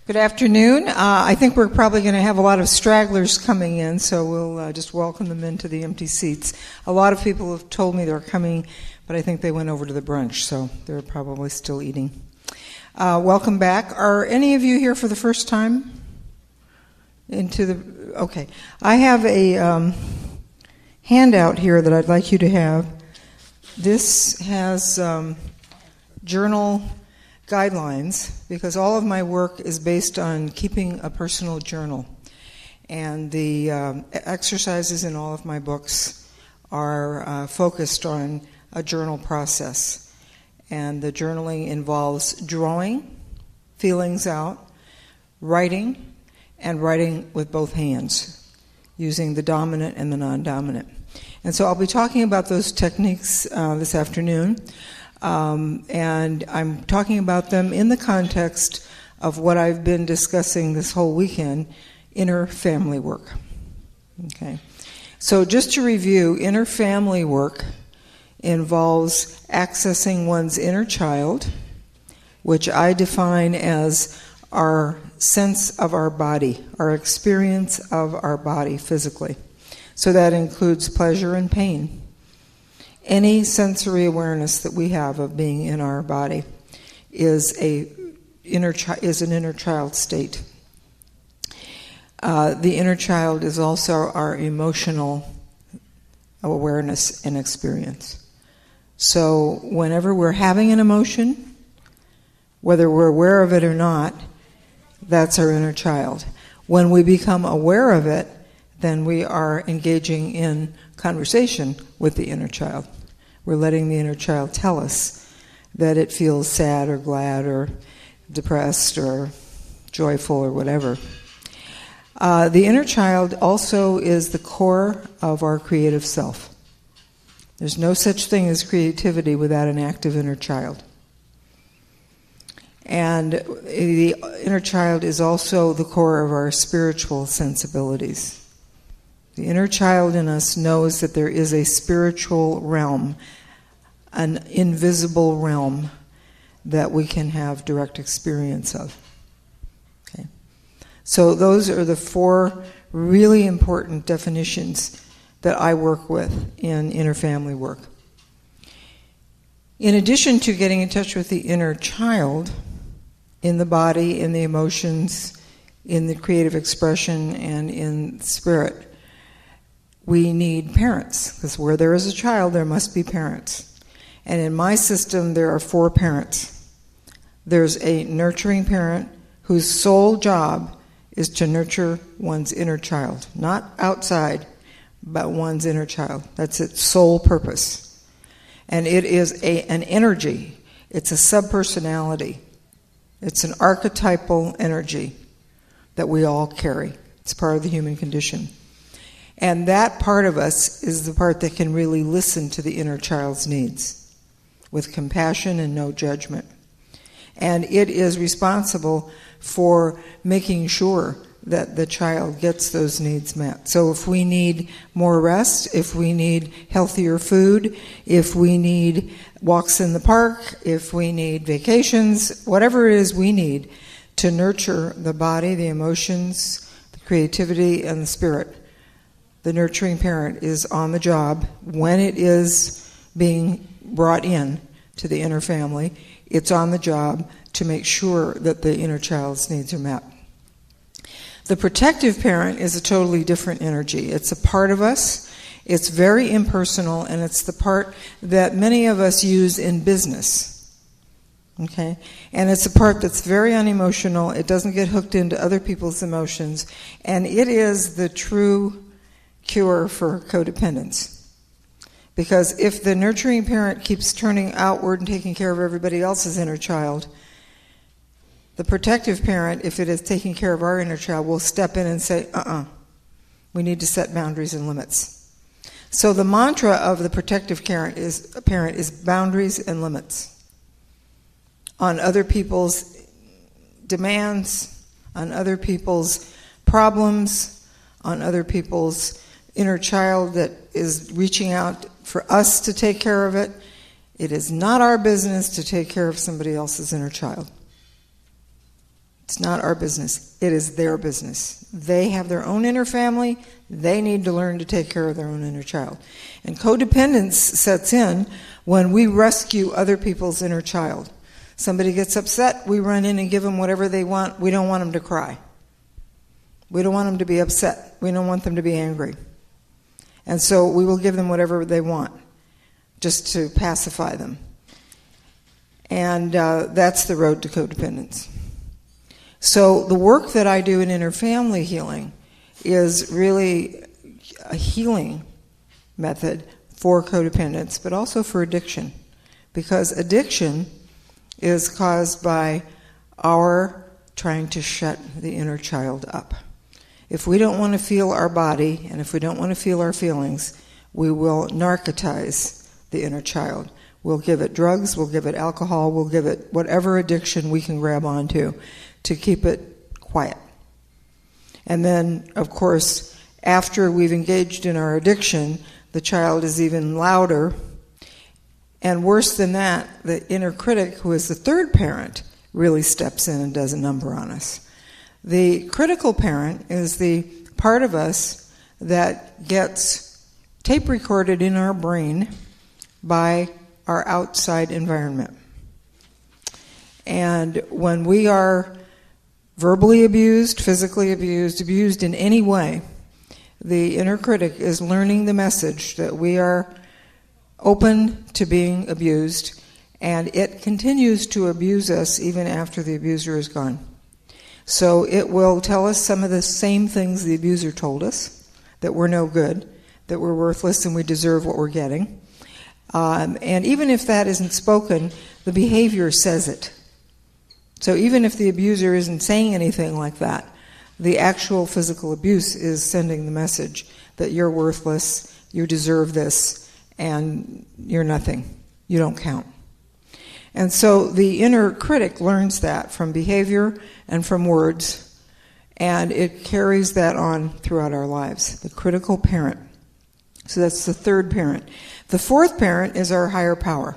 Good afternoon. I think we're probably going to have a lot of stragglers coming in, so we'll just welcome them into the empty seats. A lot of people have told me they're coming, but I think they went over to the brunch, so they're probably still eating. Welcome back. Are any of you here for the first time? Okay. I have a handout here that I'd like you to have. This has journal guidelines, because all of my work is based on keeping a personal journal. And the exercises in all of my books are focused on a journal process. And the journaling involves drawing feelings out, writing, and writing with both hands, using the dominant and the non-dominant. And so I'll be talking about those techniques this afternoon. And I'm talking about them in the context of what I've been discussing this whole weekend, inner family work. Okay. So just to review, inner family work involves accessing one's inner child, which I define as our sense of our body, our experience of our body physically. So that includes pleasure and pain. Any sensory awareness that we have of being in our body is an inner child state. The inner child is also our emotional awareness and experience. So whenever we're having an emotion, whether we're aware of it or not, that's our inner child. When we become aware of it, then we are engaging in conversation with the inner child. We're letting the inner child tell us that it feels sad or glad or depressed or joyful or whatever. The inner child also is the core of our creative self. There's no such thing as creativity without an active inner child. And the inner child is also the core of our spiritual sensibilities. The inner child in us knows that there is a spiritual realm, an invisible realm that we can have direct experience of. Okay. So those are the four really important definitions that I work with in inner family work. In addition to getting in touch with the inner child, in the body, in the emotions, in the creative expression, and in spirit, we need parents, because where there is a child, there must be parents. And in my system, there are four parents. There's a nurturing parent whose sole job is to nurture one's inner child. Not outside, but one's inner child. That's its sole purpose. And it is an energy. It's a subpersonality. It's an archetypal energy that we all carry. It's part of the human condition. And that part of us is the part that can really listen to the inner child's needs with compassion and no judgment. And it is responsible for making sure that the child gets those needs met. So if we need more rest, if we need healthier food, if we need walks in the park, if we need vacations, whatever it is we need to nurture the body, the emotions, the creativity, and the spirit, the nurturing parent is on the job when it is being brought in to the inner family. It's on the job to make sure that the inner child's needs are met. The protective parent is a totally different energy. It's a part of us. It's very impersonal, and it's the part that many of us use in business. Okay? And it's a part that's very unemotional. It doesn't get hooked into other people's emotions. And it is the true cure for codependence. Because if the nurturing parent keeps turning outward and taking care of everybody else's inner child, the protective parent, if it is taking care of our inner child, will step in and say, we need to set boundaries and limits. So the mantra of the protective parent is boundaries and limits on other people's demands, on other people's problems, on other people's inner child that is reaching out for us to take care of it. It is not our business to take care of somebody else's inner child. It's not our business. It is their business. They have their own inner family. They need to learn to take care of their own inner child. And codependence sets in when we rescue other people's inner child. Somebody gets upset, we run in and give them whatever they want. We don't want them to cry. We don't want them to be upset. We don't want them to be angry. And so we will give them whatever they want, just to pacify them. And that's the road to codependence. So the work that I do in inner family healing is really a healing method for codependence, but also for addiction. Because addiction is caused by our trying to shut the inner child up. If we don't want to feel our body, and if we don't want to feel our feelings, we will narcotize the inner child. We'll give it drugs, we'll give it alcohol, we'll give it whatever addiction we can grab onto to keep it quiet. And then, of course, after we've engaged in our addiction, the child is even louder. And worse than that, the inner critic, who is the third parent, really steps in and does a number on us. The critical parent is the part of us that gets tape recorded in our brain by our outside environment. And when we are verbally abused, physically abused in any way, the inner critic is learning the message that we are open to being abused, and it continues to abuse us even after the abuser is gone. So it will tell us some of the same things the abuser told us, that we're no good, that we're worthless and we deserve what we're getting. And even if that isn't spoken, the behavior says it. So even if the abuser isn't saying anything like that, the actual physical abuse is sending the message that you're worthless, you deserve this, and you're nothing. You don't count. And so the inner critic learns that from behavior and from words, and it carries that on throughout our lives, the critical parent. So that's the third parent. The fourth parent is our higher power.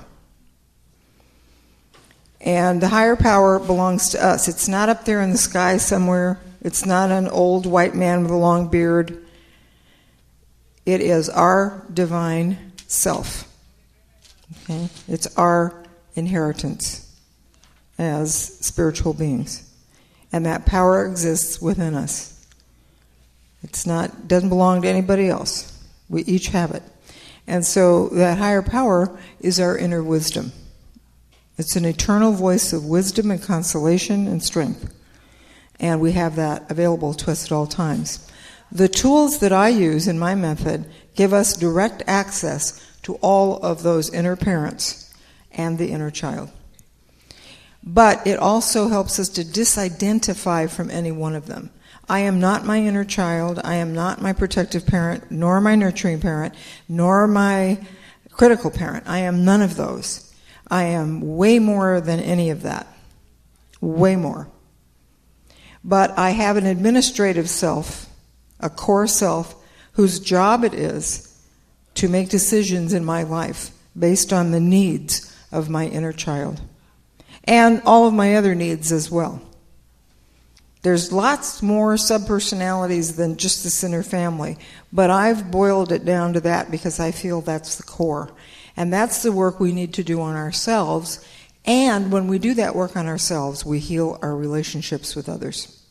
And the higher power belongs to us. It's not up there in the sky somewhere. It's not an old white man with a long beard. It is our divine self. Okay? It's our inheritance as spiritual beings. And that power exists within us. Doesn't belong to anybody else. We each have it. And so that higher power is our inner wisdom. It's an eternal voice of wisdom and consolation and strength. And we have that available to us at all times. The tools that I use in my method give us direct access to all of those inner parents and the inner child. But it also helps us to disidentify from any one of them. I am not my inner child, I am not my protective parent, nor my nurturing parent, nor my critical parent. I am none of those. I am way more than any of that. Way more. But I have an administrative self, a core self, whose job it is to make decisions in my life based on the needs of my inner child. And all of my other needs as well. There's lots more subpersonalities than just this inner family, but I've boiled it down to that because I feel that's the core. And that's the work we need to do on ourselves, and when we do that work on ourselves, we heal our relationships with others.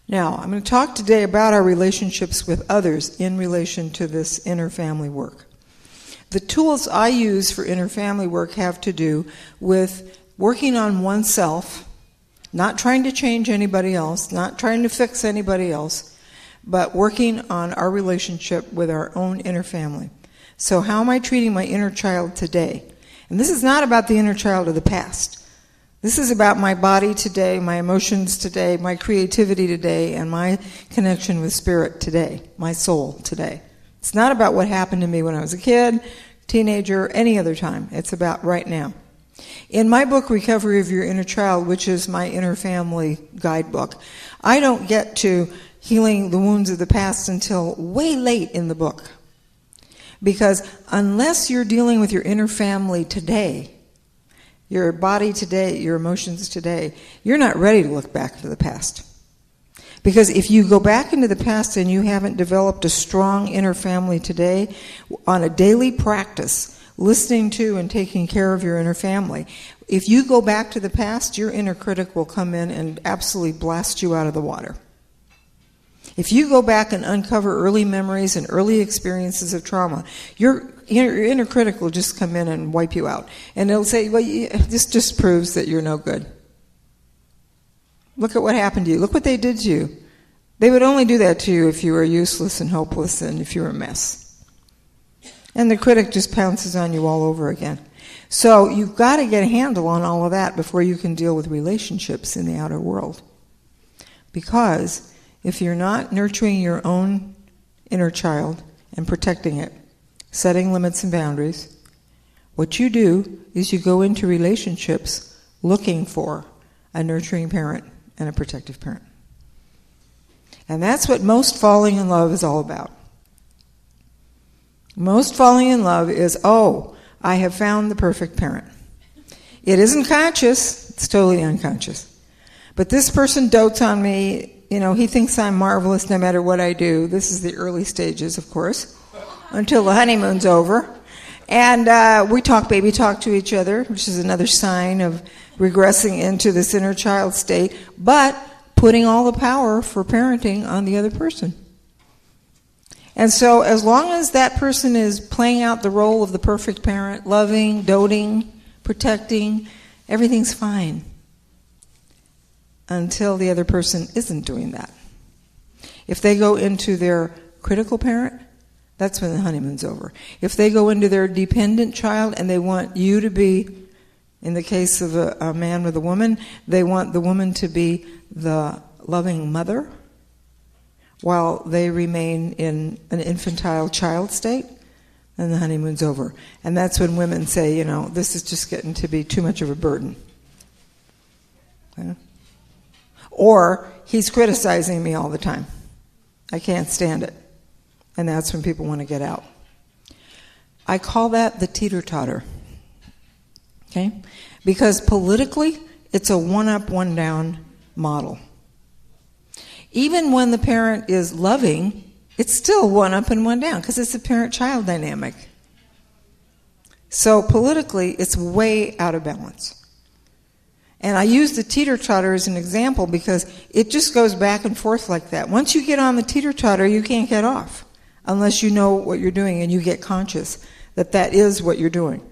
Now, I'm going to talk today about our relationships with others in relation to this inner family work. The tools I use for inner family work have to do with working on oneself, not trying to change anybody else, not trying to fix anybody else, but working on our relationship with our own inner family. So how am I treating my inner child today? And this is not about the inner child of the past. This is about my body today, my emotions today, my creativity today, and my connection with spirit today, my soul today. It's not about what happened to me when I was a kid, teenager, any other time. It's about right now. In my book, Recovery of Your Inner Child, which is my inner family guidebook, I don't get to healing the wounds of the past until way late in the book. Because unless you're dealing with your inner family today, your body today, your emotions today, you're not ready to look back into the past. Because if you go back into the past and you haven't developed a strong inner family today, on a daily practice, listening to and taking care of your inner family, if you go back to the past, your inner critic will come in and absolutely blast you out of the water. If you go back and uncover early memories and early experiences of trauma, your inner critic will just come in and wipe you out. And it'll say, well, this just proves that you're no good. Look at what happened to you. Look what they did to you. They would only do that to you if you were useless and hopeless and if you were a mess. And the critic just pounces on you all over again. So you've got to get a handle on all of that before you can deal with relationships in the outer world. Because if you're not nurturing your own inner child and protecting it, setting limits and boundaries, what you do is you go into relationships looking for a nurturing parent and a protective parent. And that's what most falling in love is all about. Most falling in love is, oh, I have found the perfect parent. It isn't conscious, it's totally unconscious. But this person dotes on me, he thinks I'm marvelous no matter what I do. This is the early stages, of course, until the honeymoon's over. And we talk baby talk to each other, which is another sign of regressing into this inner child state, but putting all the power for parenting on the other person. And so as long as that person is playing out the role of the perfect parent, loving, doting, protecting, everything's fine. Until the other person isn't doing that. If they go into their critical parent, that's when the honeymoon's over. If they go into their dependent child and they want you to be, in the case of a man with a woman, they want the woman to be the loving mother while they remain in an infantile child state, then the honeymoon's over. And that's when women say, this is just getting to be too much of a burden. Okay? Or, he's criticizing me all the time. I can't stand it. And that's when people want to get out. I call that the teeter-totter. Okay? Because politically, it's a one-up, one-down model. Even when the parent is loving, it's still one up and one down because it's a parent-child dynamic. So politically, it's way out of balance. And I use the teeter-totter as an example because it just goes back and forth like that. Once you get on the teeter-totter, you can't get off unless you know what you're doing and you get conscious that that is what you're doing.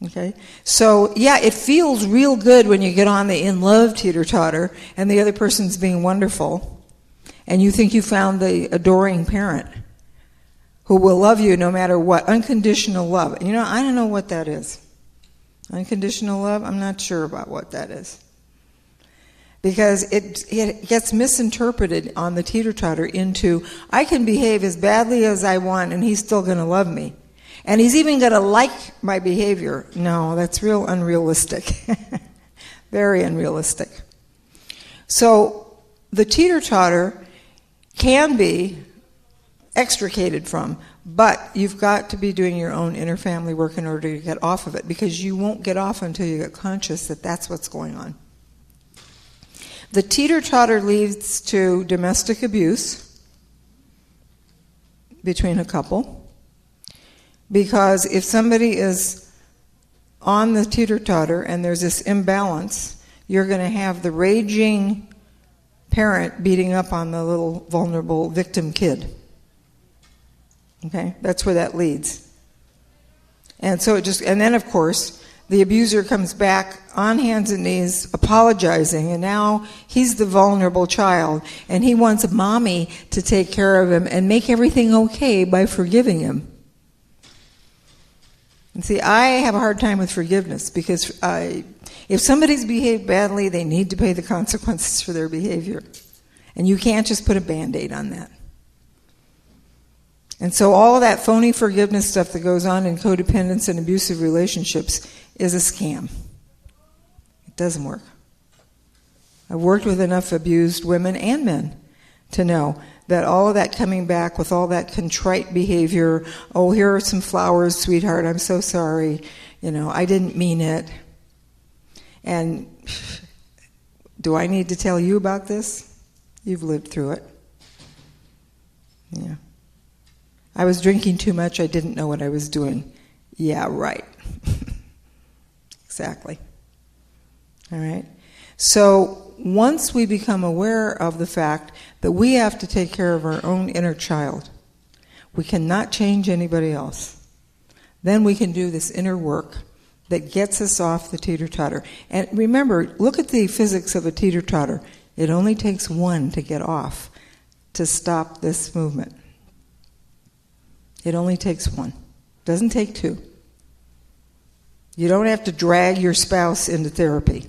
Okay? So, yeah, it feels real good when you get on the in-love teeter-totter and the other person's being wonderful and you think you found the adoring parent who will love you no matter what. Unconditional love. I don't know what that is. Unconditional love, I'm not sure about what that is. Because it gets misinterpreted on the teeter-totter into, I can behave as badly as I want and he's still going to love me. And he's even going to like my behavior. No, that's real unrealistic. Very unrealistic. So the teeter-totter can be extricated from, but you've got to be doing your own inner family work in order to get off of it, because you won't get off until you get conscious that that's what's going on. The teeter-totter leads to domestic abuse between a couple. Because if somebody is on the teeter-totter and there's this imbalance, you're going to have the raging parent beating up on the little vulnerable victim kid. Okay? That's where that leads. And so and then of course, the abuser comes back on hands and knees apologizing, and now he's the vulnerable child, and he wants mommy to take care of him and make everything okay by forgiving him. And see, I have a hard time with forgiveness because if somebody's behaved badly, they need to pay the consequences for their behavior. And you can't just put a Band-Aid on that. And so all of that phony forgiveness stuff that goes on in codependence and abusive relationships is a scam. It doesn't work. I've worked with enough abused women and men to know that all of that coming back with all that contrite behavior, oh, here are some flowers, sweetheart, I'm so sorry, I didn't mean it. And do I need to tell you about this? You've lived through it. Yeah. I was drinking too much. I didn't know what I was doing. Yeah, right. Exactly. All right. So once we become aware of the fact that we have to take care of our own inner child, we cannot change anybody else, then we can do this inner work that gets us off the teeter-totter. And remember, look at the physics of a teeter-totter. It only takes one to get off, to stop this movement. It only takes one. It doesn't take two. You don't have to drag your spouse into therapy.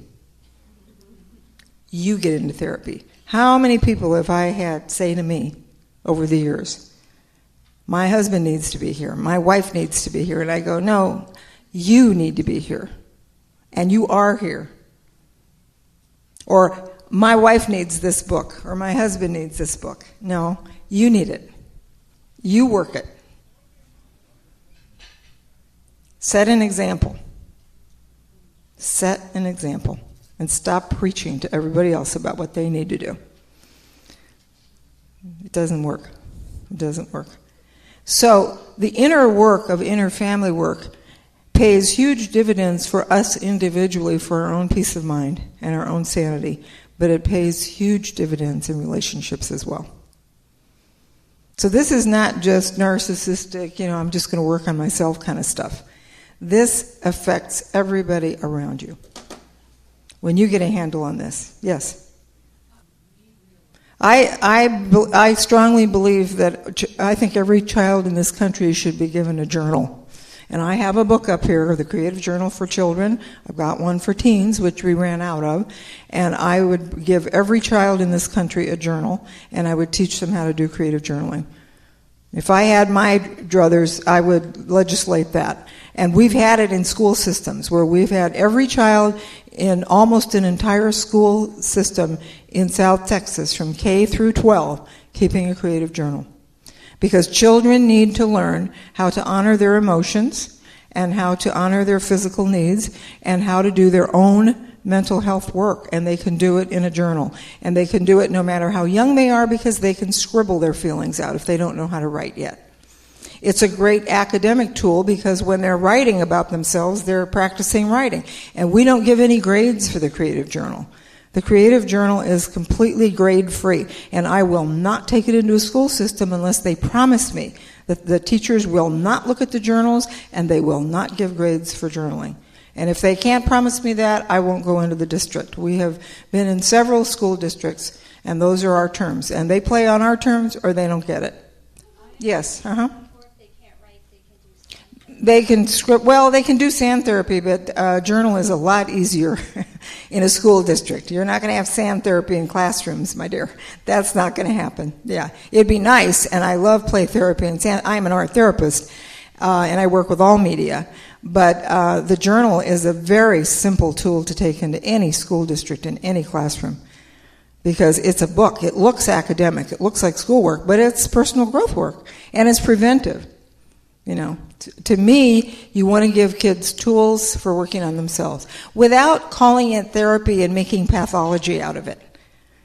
You get into therapy. How many people have I had say to me over the years, my husband needs to be here, my wife needs to be here, and I go, no, you need to be here, and you are here. Or, my wife needs this book, or my husband needs this book. No, you need it. You work it. Set an example. Set an example. And stop preaching to everybody else about what they need to do. It doesn't work. It doesn't work. So, the inner work of inner family work pays huge dividends for us individually for our own peace of mind and our own sanity, but it pays huge dividends in relationships as well. So this is not just narcissistic, I'm just going to work on myself kind of stuff. This affects everybody around you. When you get a handle on this. Yes? I strongly believe that I think every child in this country should be given a journal. And I have a book up here, the Creative Journal for Children. I've got one for teens, which we ran out of. And I would give every child in this country a journal, and I would teach them how to do creative journaling. If I had my druthers, I would legislate that. And we've had it in school systems, where we've had every child in almost an entire school system in South Texas, from K through 12, keeping a creative journal. Because children need to learn how to honor their emotions, and how to honor their physical needs, and how to do their own mental health work, and they can do it in a journal. And they can do it no matter how young they are, because they can scribble their feelings out if they don't know how to write yet. It's a great academic tool, because when they're writing about themselves, they're practicing writing. And we don't give any grades for the Creative Journal. The Creative Journal is completely grade-free, and I will not take it into a school system unless they promise me that the teachers will not look at the journals and they will not give grades for journaling. And if they can't promise me that, I won't go into the district. We have been in several school districts, and those are our terms. And they play on our terms, or they don't get it. Yes, They can script. Well, they can do sand therapy, but journal is a lot easier in a school district. You're not going to have sand therapy in classrooms, my dear. That's not going to happen. Yeah, it'd be nice, and I love play therapy and sand. I'm an art therapist, and I work with all media. But the journal is a very simple tool to take into any school district in any classroom, because it's a book. It looks academic. It looks like schoolwork, but it's personal growth work, and it's preventive. To me, you want to give kids tools for working on themselves without calling it therapy and making pathology out of it.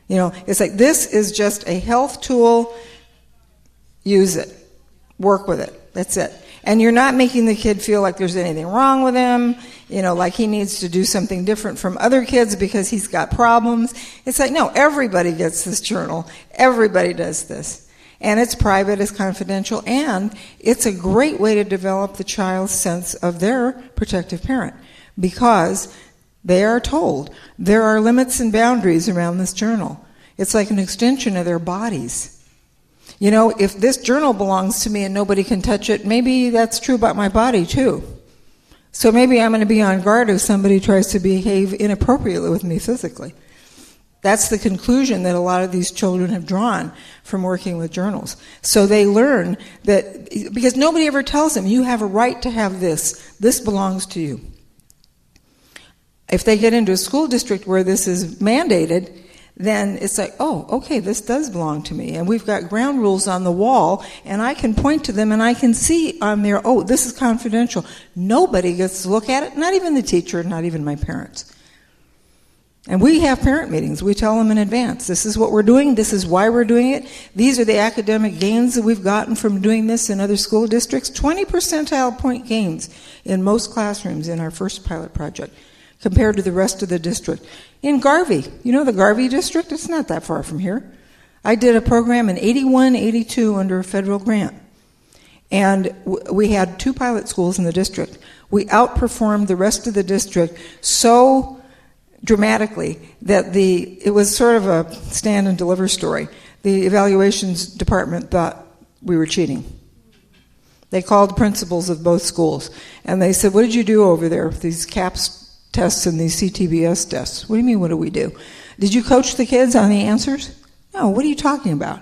It's like, this is just a health tool. Use it. Work with it. That's it. And you're not making the kid feel like there's anything wrong with him, like he needs to do something different from other kids because he's got problems. It's like, no, everybody gets this journal. Everybody does this. And it's private, it's confidential, and it's a great way to develop the child's sense of their protective parent, because they are told there are limits and boundaries around this journal. It's like an extension of their bodies. If this journal belongs to me and nobody can touch it, maybe that's true about my body too. So maybe I'm going to be on guard if somebody tries to behave inappropriately with me physically. That's the conclusion that a lot of these children have drawn from working with journals. So they learn that, because nobody ever tells them, you have a right to have this. This belongs to you. If they get into a school district where this is mandated, then it's like, oh, okay, this does belong to me. And we've got ground rules on the wall, and I can point to them, and I can see on there, oh, this is confidential. Nobody gets to look at it, not even the teacher, not even my parents. And we have parent meetings. We tell them in advance, this is what we're doing, this is why we're doing it, these are the academic gains that we've gotten from doing this in other school districts. 20 percentile point gains in most classrooms in our first pilot project compared to the rest of the district. In Garvey, you know the Garvey district? It's not that far from here. I did a program in 81, 82 under a federal grant. And we had 2 pilot schools in the district. We outperformed the rest of the district so dramatically that it was sort of a stand and deliver story. The evaluations department thought we were cheating. They called the principals of both schools and they said, what did you do over there with these CAPS tests and these CTBS tests? What do you mean, what do we do? Did you coach the kids on the answers? No, what are you talking about?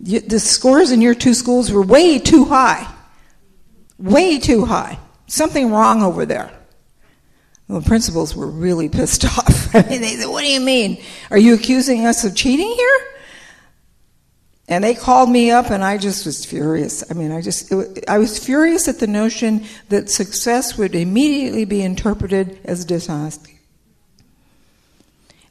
The scores in your 2 schools were way too high. Way too high. Something wrong over there. Well, the principals were really pissed off. I mean, they said, what do you mean? Are you accusing us of cheating here? And they called me up and I just was furious. I mean, I was furious at the notion that success would immediately be interpreted as dishonesty.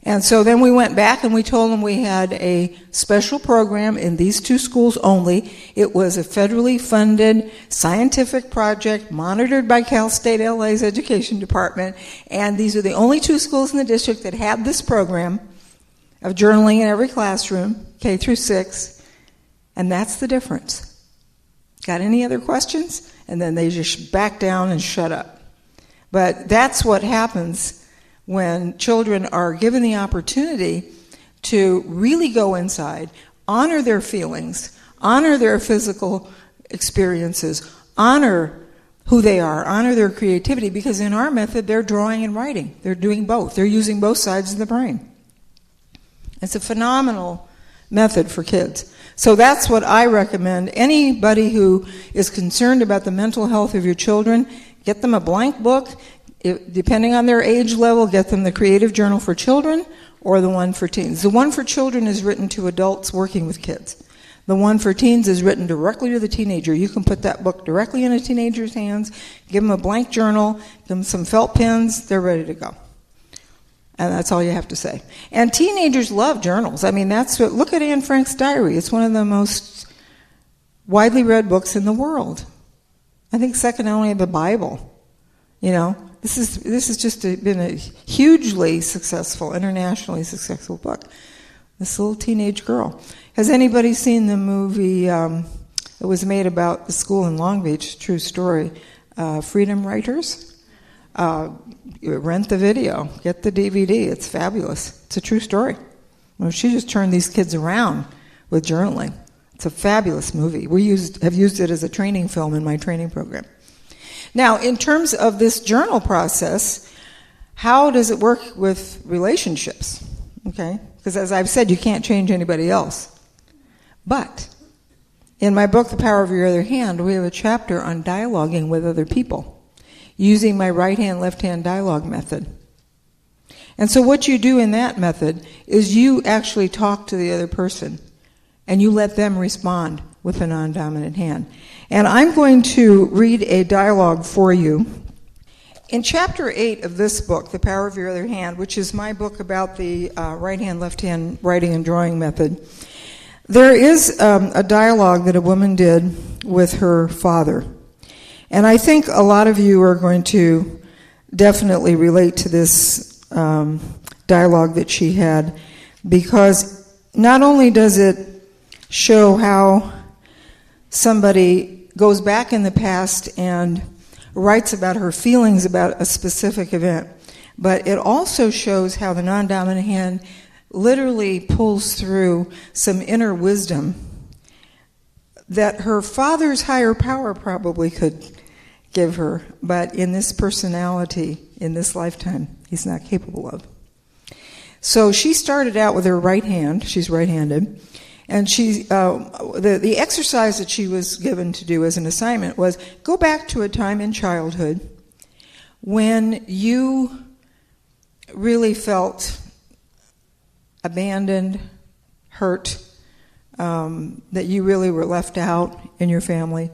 And so then we went back and we told them we had a special program in these 2 schools only. It was a federally funded scientific project monitored by Cal State LA's education department. And these are the only 2 schools in the district that had this program of journaling in every classroom, K through 6. And that's the difference. Got any other questions? And then they just back down and shut up. But that's what happens when children are given the opportunity to really go inside, honor their feelings, honor their physical experiences, honor who they are, honor their creativity, because in our method they're drawing and writing. They're doing both. They're using both sides of the brain. It's a phenomenal method for kids. So that's what I recommend. Anybody who is concerned about the mental health of your children, get them a blank book. Depending on their age level, get them the Creative Journal for Children or the one for teens. The one for children is written to adults working with kids. The one for teens is written directly to the teenager. You can put that book directly in a teenager's hands, give them a blank journal, give them some felt pens, they're ready to go. And that's all you have to say. And teenagers love journals. I mean, look at Anne Frank's diary. It's one of the most widely read books in the world. I think second only to the Bible. You know, this has just been a hugely successful, internationally successful book. This little teenage girl. Has anybody seen the movie that was made about the school in Long Beach, true story, Freedom Writers? Rent the video, get the DVD, it's fabulous. It's a true story. Well, she just turned these kids around with journaling. It's a fabulous movie. Have used it as a training film in my training program. Now, in terms of this journal process, how does it work with relationships? Okay? Because as I've said, you can't change anybody else. But in my book, The Power of Your Other Hand, we have a chapter on dialoguing with other people, using my right-hand, left-hand dialogue method. And so what you do in that method is you actually talk to the other person, and you let them respond with a non-dominant hand. And I'm going to read a dialogue for you. In Chapter 8 of this book, The Power of Your Other Hand, which is my book about the right-hand, left-hand writing and drawing method, there is a dialogue that a woman did with her father. And I think a lot of you are going to definitely relate to this dialogue that she had, because not only does it show how somebody goes back in the past and writes about her feelings about a specific event, but it also shows how the non-dominant hand literally pulls through some inner wisdom that her father's higher power probably could give her, but in this personality, in this lifetime, he's not capable of. So she started out with her right hand. She's right-handed. And the exercise that she was given to do as an assignment was go back to a time in childhood when you really felt abandoned, hurt, that you really were left out in your family.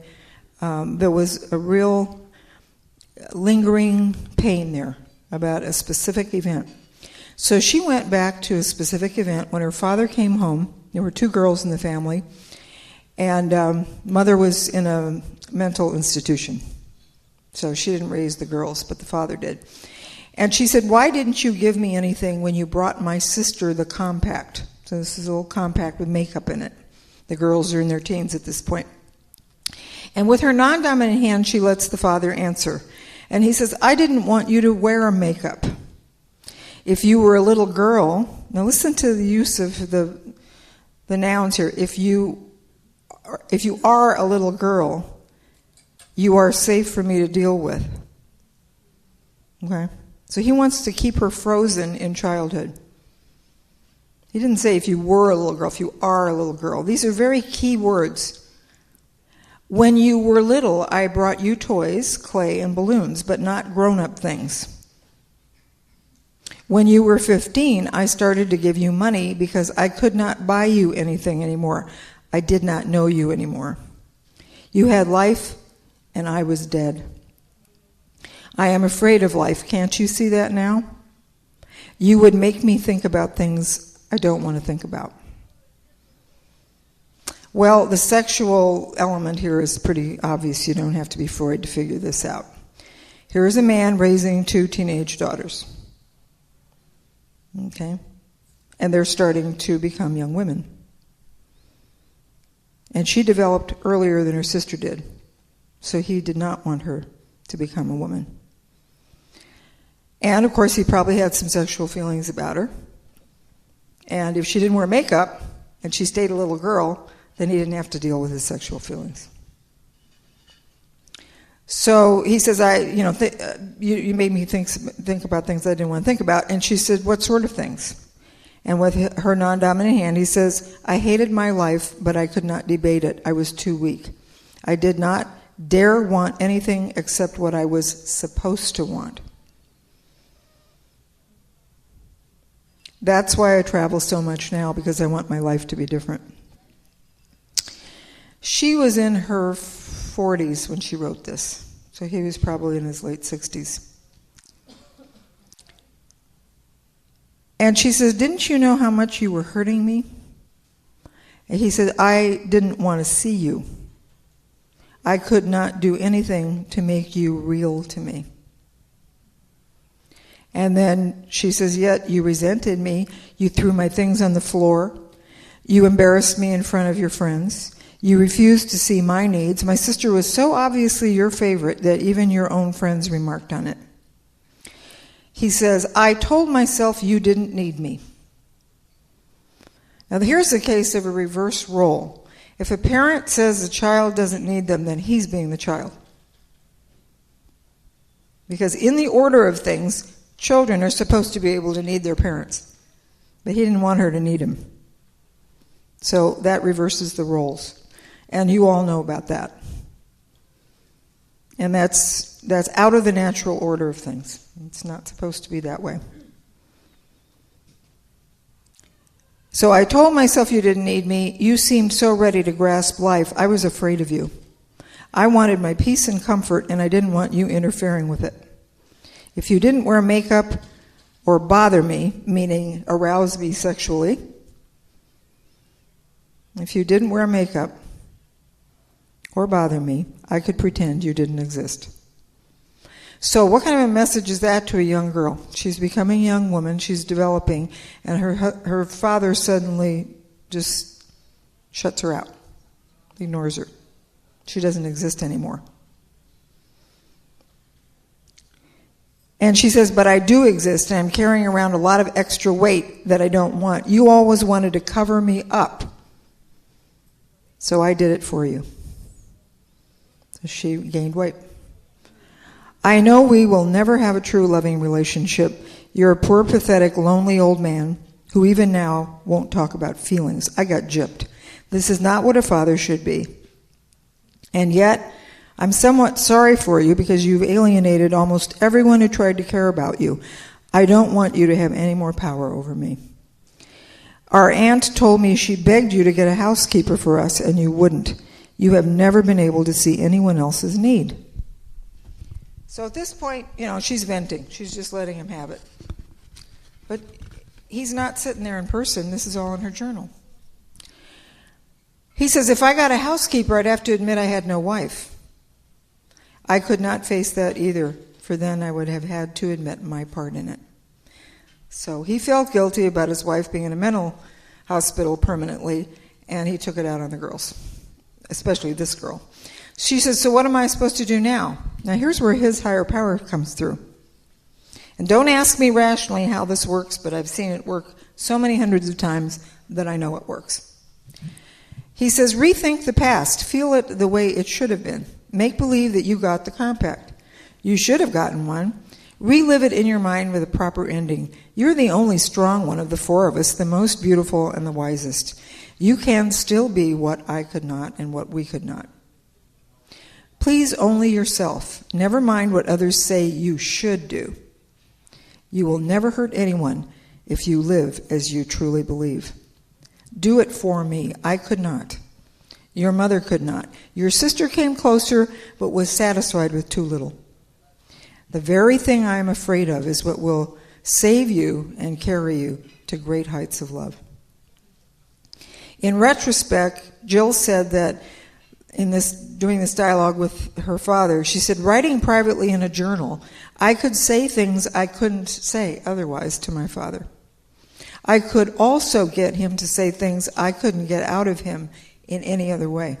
There was a real lingering pain there about a specific event. So she went back to a specific event when her father came home. There were 2 girls in the family, and mother was in a mental institution. So she didn't raise the girls, but the father did. And she said, "Why didn't you give me anything when you brought my sister the compact?" So this is a little compact with makeup in it. The girls are in their teens at this point. And with her non-dominant hand, she lets the father answer. And he says, "I didn't want you to wear makeup. If you were a little girl," now listen to the use of the nouns here. If you are a little girl, you are safe for me to deal with. Okay? So he wants to keep her frozen in childhood. He didn't say if you were a little girl, if you are a little girl. These are very key words. When you were little, I brought you toys, clay, and balloons, but not grown-up things. When you were 15, I started to give you money because I could not buy you anything anymore. I did not know you anymore. You had life, and I was dead. I am afraid of life. Can't you see that now? You would make me think about things I don't want to think about. Well, the sexual element here is pretty obvious. You don't have to be Freud to figure this out. Here is a man raising 2 teenage daughters. Okay? And they're starting to become young women. And she developed earlier than her sister did. So he did not want her to become a woman. And, of course, he probably had some sexual feelings about her. And if she didn't wear makeup and she stayed a little girl, then he didn't have to deal with his sexual feelings. So he says, you made me think about things I didn't want to think about. And she said, what sort of things? And with her non-dominant hand, he says, I hated my life, but I could not debate it. I was too weak. I did not dare want anything except what I was supposed to want. That's why I travel so much now, because I want my life to be different. She was in her 40s when she wrote this, so he was probably in his late 60s. And she says, didn't you know how much you were hurting me? And he said, I didn't want to see you. I could not do anything to make you real to me. And then she says, yet you resented me. You threw my things on the floor. You embarrassed me in front of your friends. You refused to see my needs. My sister was so obviously your favorite that even your own friends remarked on it. He says, I told myself you didn't need me. Now here's the case of a reverse role. If a parent says the child doesn't need them, then he's being the child. Because in the order of things, children are supposed to be able to need their parents. But he didn't want her to need him. So that reverses the roles. And you all know about that. And that's out of the natural order of things. It's not supposed to be that way. So I told myself you didn't need me. You seemed so ready to grasp life. I was afraid of you. I wanted my peace and comfort, and I didn't want you interfering with it. If you didn't wear makeup or bother me, meaning arouse me sexually, if you didn't wear makeup or bother me, I could pretend you didn't exist. So what kind of a message is that to a young girl? She's becoming a young woman, she's developing, and her father suddenly just shuts her out, ignores her. She doesn't exist anymore. And she says, but I do exist, and I'm carrying around a lot of extra weight that I don't want. You always wanted to cover me up, so I did it for you. So she gained weight. I know we will never have a true loving relationship. You're a poor, pathetic, lonely old man who even now won't talk about feelings. I got gypped. This is not what a father should be. And yet, I'm somewhat sorry for you because you've alienated almost everyone who tried to care about you. I don't want you to have any more power over me. Our aunt told me she begged you to get a housekeeper for us, and you wouldn't. You have never been able to see anyone else's need. So at this point, she's venting. She's just letting him have it. But He's not sitting there in person. This is all in her journal. He says, if I got a housekeeper, I'd have to admit I had no wife. I could not face that either, for then I would have had to admit my part in it. So he felt guilty about his wife being in a mental hospital permanently, and he took it out on the girls, especially this girl. She says, so what am I supposed to do now? Now here's where his higher power comes through. And don't ask me rationally how this works, but I've seen it work so many hundreds of times that I know it works. He says, rethink the past. Feel it the way it should have been. Make believe that you got the compact. You should have gotten one. Relive it in your mind with a proper ending. You're the only strong one of the four of us, the most beautiful and the wisest. You can still be what I could not and what we could not. Please only yourself. Never mind what others say you should do. You will never hurt anyone if you live as you truly believe. Do it for me. I could not. Your mother could not. Your sister came closer, but was satisfied with too little. The very thing I am afraid of is what will save you and carry you to great heights of love. In retrospect, Jill said that doing this dialogue with her father, she said, writing privately in a journal, I could say things I couldn't say otherwise to my father. I could also get him to say things I couldn't get out of him in any other way.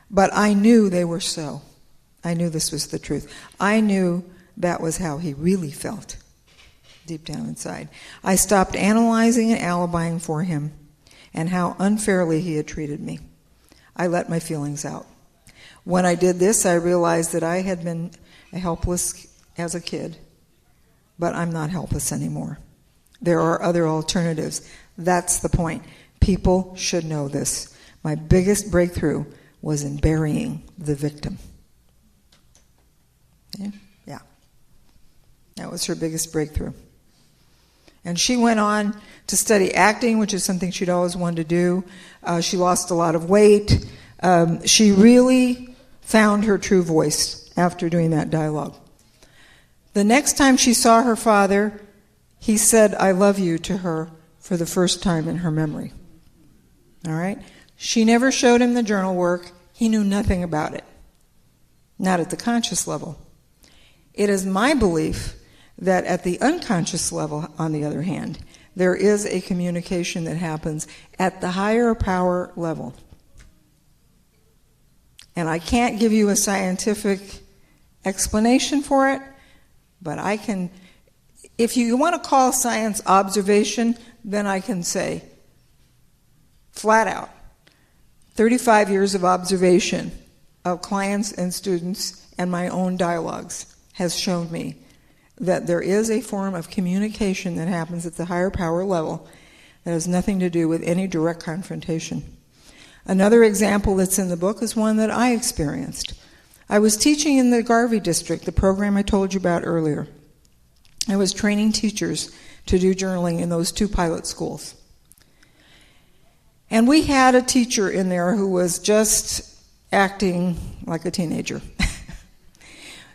But I knew they were so. I knew this was the truth. I knew that was how he really felt, deep down inside. I stopped analyzing and alibying for him and how unfairly he had treated me. I let my feelings out. When I did this, I realized that I had been helpless as a kid, but I'm not helpless anymore. There are other alternatives. That's the point. People should know this. My biggest breakthrough was in burying the victim. Yeah. That was her biggest breakthrough. And she went on to study acting, which is something she'd always wanted to do. She lost a lot of weight. She really found her true voice after doing that dialogue. The next time she saw her father, he said, I love you to her for the first time in her memory. All right? She never showed him the journal work. He knew nothing about it. Not at the conscious level. It is my belief that at the unconscious level, on the other hand, there is a communication that happens at the higher power level. And I can't give you a scientific explanation for it, but I can, if you want to call science observation, then I can say, flat out, 35 years of observation of clients and students and my own dialogues has shown me that there is a form of communication that happens at the higher power level that has nothing to do with any direct confrontation. Another example that's in the book is one that I experienced. I was teaching in the Garvey district, the program I told you about earlier. I was training teachers to do journaling in those 2 pilot schools. And we had a teacher in there who was just acting like a teenager.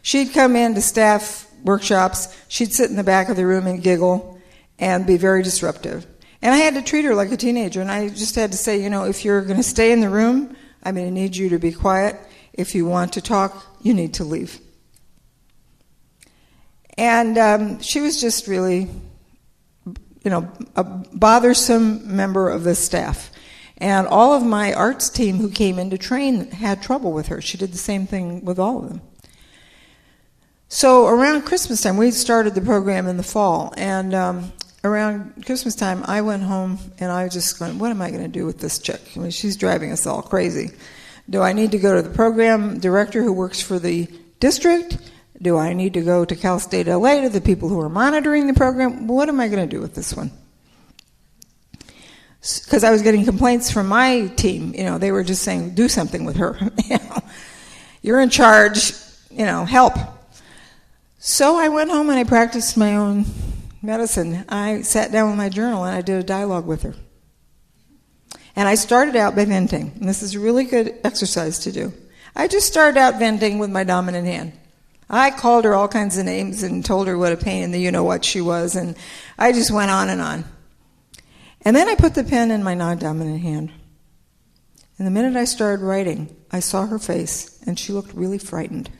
She'd come in to staff workshops, she'd sit in the back of the room and giggle and be very disruptive. And I had to treat her like a teenager, and I just had to say, if you're going to stay in the room, I'm going to need you to be quiet. If you want to talk, you need to leave. And she was just really, a bothersome member of the staff. And all of my arts team who came in to train had trouble with her. She did the same thing with all of them. So around Christmas time, we started the program in the fall, and around Christmas time, I went home and I was just going, what am I going to do with this chick? She's driving us all crazy. Do I need to go to the program director who works for the district? Do I need to go to Cal State LA to the people who are monitoring the program? What am I going to do with this one? Because I was getting complaints from my team. They were just saying, do something with her. You're in charge, help. So I went home and I practiced my own medicine. I sat down with my journal and I did a dialogue with her. And I started out by venting. And this is a really good exercise to do. I just started out venting with my dominant hand. I called her all kinds of names and told her what a pain in the you-know-what she was, and I just went on and on. And then I put the pen in my non-dominant hand. And the minute I started writing, I saw her face, and she looked really frightened.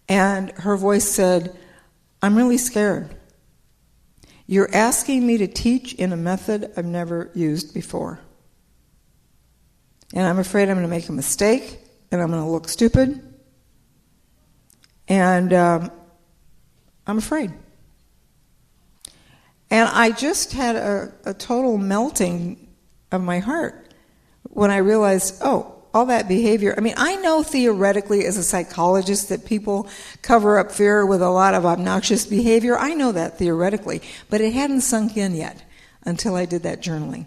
And her voice said, "I'm really scared. You're asking me to teach in a method I've never used before. And I'm afraid I'm going to make a mistake, and I'm going to look stupid. And I'm afraid." And I just had a total melting of my heart when I realized, oh, all that behavior. I mean, I know theoretically as a psychologist that people cover up fear with a lot of obnoxious behavior. I know that theoretically, but it hadn't sunk in yet until I did that journaling.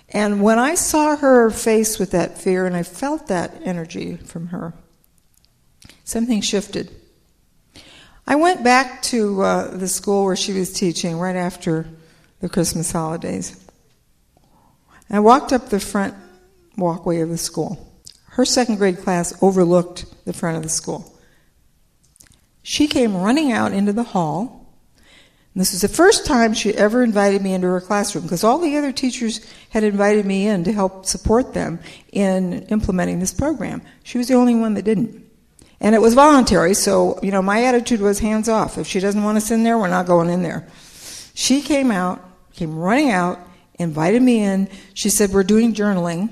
And when I saw her face with that fear and I felt that energy from her, something shifted. I went back to the school where she was teaching right after the Christmas holidays. I walked up the front walkway of the school. Her second grade class overlooked the front of the school. She came running out into the hall. And this was the first time she ever invited me into her classroom, because all the other teachers had invited me in to help support them in implementing this program. She was the only one that didn't. And it was voluntary, so, my attitude was hands off. If she doesn't want us in there, we're not going in there. She came running out, invited me in. She said, "We're doing journaling.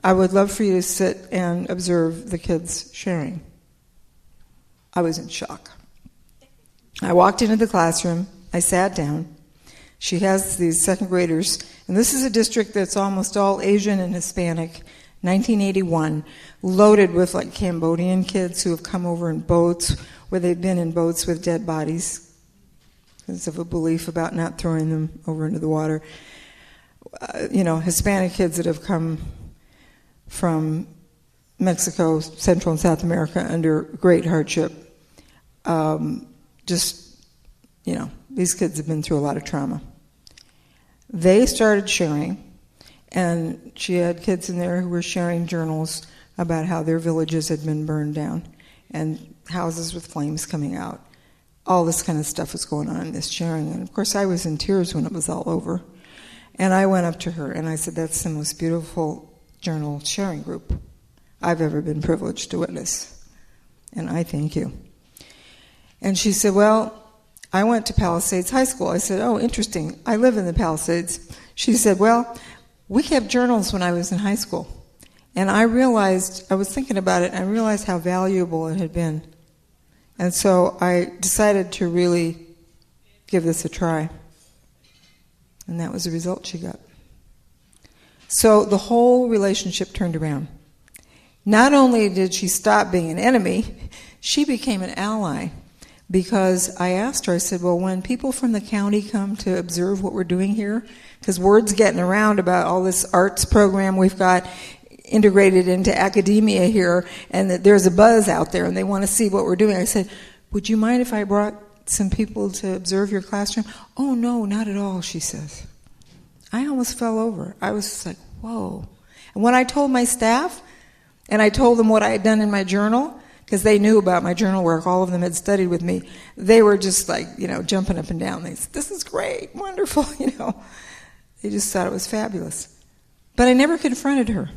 I would love for you to sit and observe the kids sharing." I was in shock. I walked into the classroom. I sat down. She has these second graders, and this is a district that's almost all Asian and Hispanic, 1981, loaded with like Cambodian kids who have come over in boats, where they've been in boats with dead bodies because of a belief about not throwing them over into the water. Hispanic kids that have come from Mexico, Central and South America under great hardship. These kids have been through a lot of trauma. They started sharing, and she had kids in there who were sharing journals about how their villages had been burned down and houses with flames coming out. All this kind of stuff was going on in this sharing. And of course I was in tears when it was all over. And I went up to her and I said, "That's the most beautiful journal sharing group I've ever been privileged to witness. And I thank you." And she said, "Well, I went to Palisades High School." I said, "Oh, interesting. I live in the Palisades." She said, "Well, we kept journals when I was in high school." And I was thinking about it, and I realized how valuable it had been. And so I decided to really give this a try. And that was the result she got. So the whole relationship turned around. Not only did she stop being an enemy, she became an ally. Because I asked her, I said, "Well, when people from the county come to observe what we're doing here," because word's getting around about all this arts program we've got integrated into academia here, and that there's a buzz out there and they want to see what we're doing. I said, "Would you mind if I brought some people to observe your classroom?" "Oh, no, not at all," she says. I almost fell over. I was just like, whoa. And when I told my staff, and I told them what I had done in my journal, because they knew about my journal work, all of them had studied with me, they were just like, jumping up and down. They said, "This is great, wonderful," They just thought it was fabulous. But I never confronted her.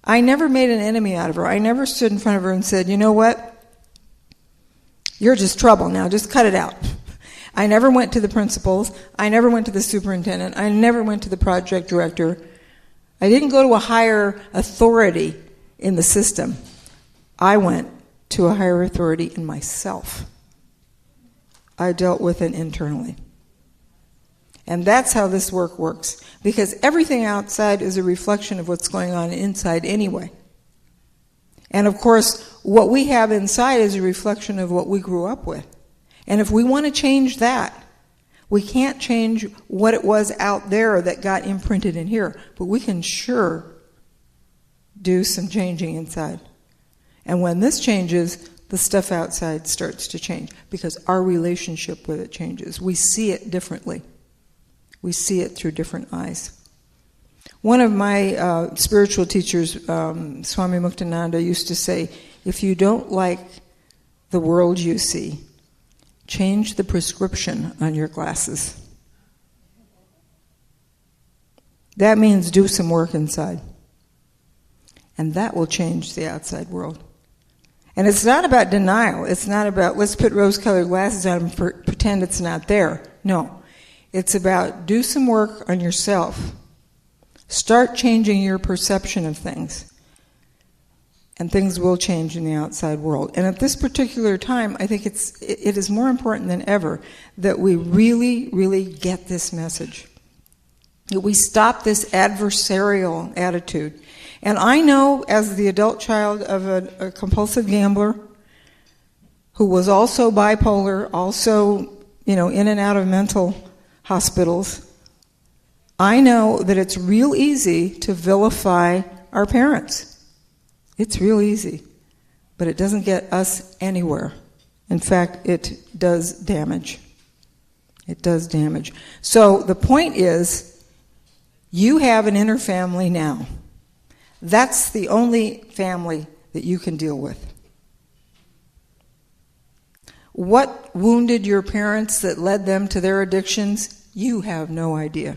I never made an enemy out of her. I never stood in front of her and said, "You know what? You're just trouble now, just cut it out." I never went to the principals. I never went to the superintendent. I never went to the project director. I didn't go to a higher authority in the system. I went to a higher authority in myself. I dealt with it internally. And that's how this work works. Because everything outside is a reflection of what's going on inside anyway. And of course, what we have inside is a reflection of what we grew up with. And if we want to change that, we can't change what it was out there that got imprinted in here. But we can sure do some changing inside. And when this changes, the stuff outside starts to change. Because our relationship with it changes. We see it differently. We see it through different eyes. One of my spiritual teachers, Swami Muktananda, used to say, if you don't like the world you see, change the prescription on your glasses. That means do some work inside. And that will change the outside world. And it's not about denial. It's not about, let's put rose-colored glasses on and pretend it's not there. No. It's about do some work on yourself. Start changing your perception of things. And things will change in the outside world. And at this particular time, I think it is more important than ever that we really, really get this message. That we stop this adversarial attitude. And I know, as the adult child of a compulsive gambler who was also bipolar, also, in and out of mental hospitals, I know that it's real easy to vilify our parents. It's real easy. But it doesn't get us anywhere. In fact, it does damage. It does damage. So the point is, you have an inner family now. That's the only family that you can deal with. What wounded your parents that led them to their addictions? You have no idea.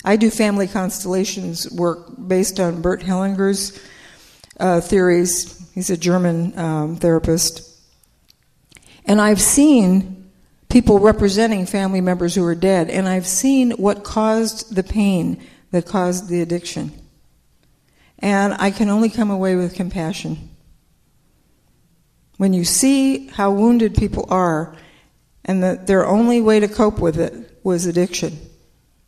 I do family constellations work based on Bert Hellinger's theories. He's a German therapist. And I've seen people representing family members who are dead, and I've seen what caused the pain that caused the addiction. And I can only come away with compassion. When you see how wounded people are, and that their only way to cope with it was addiction,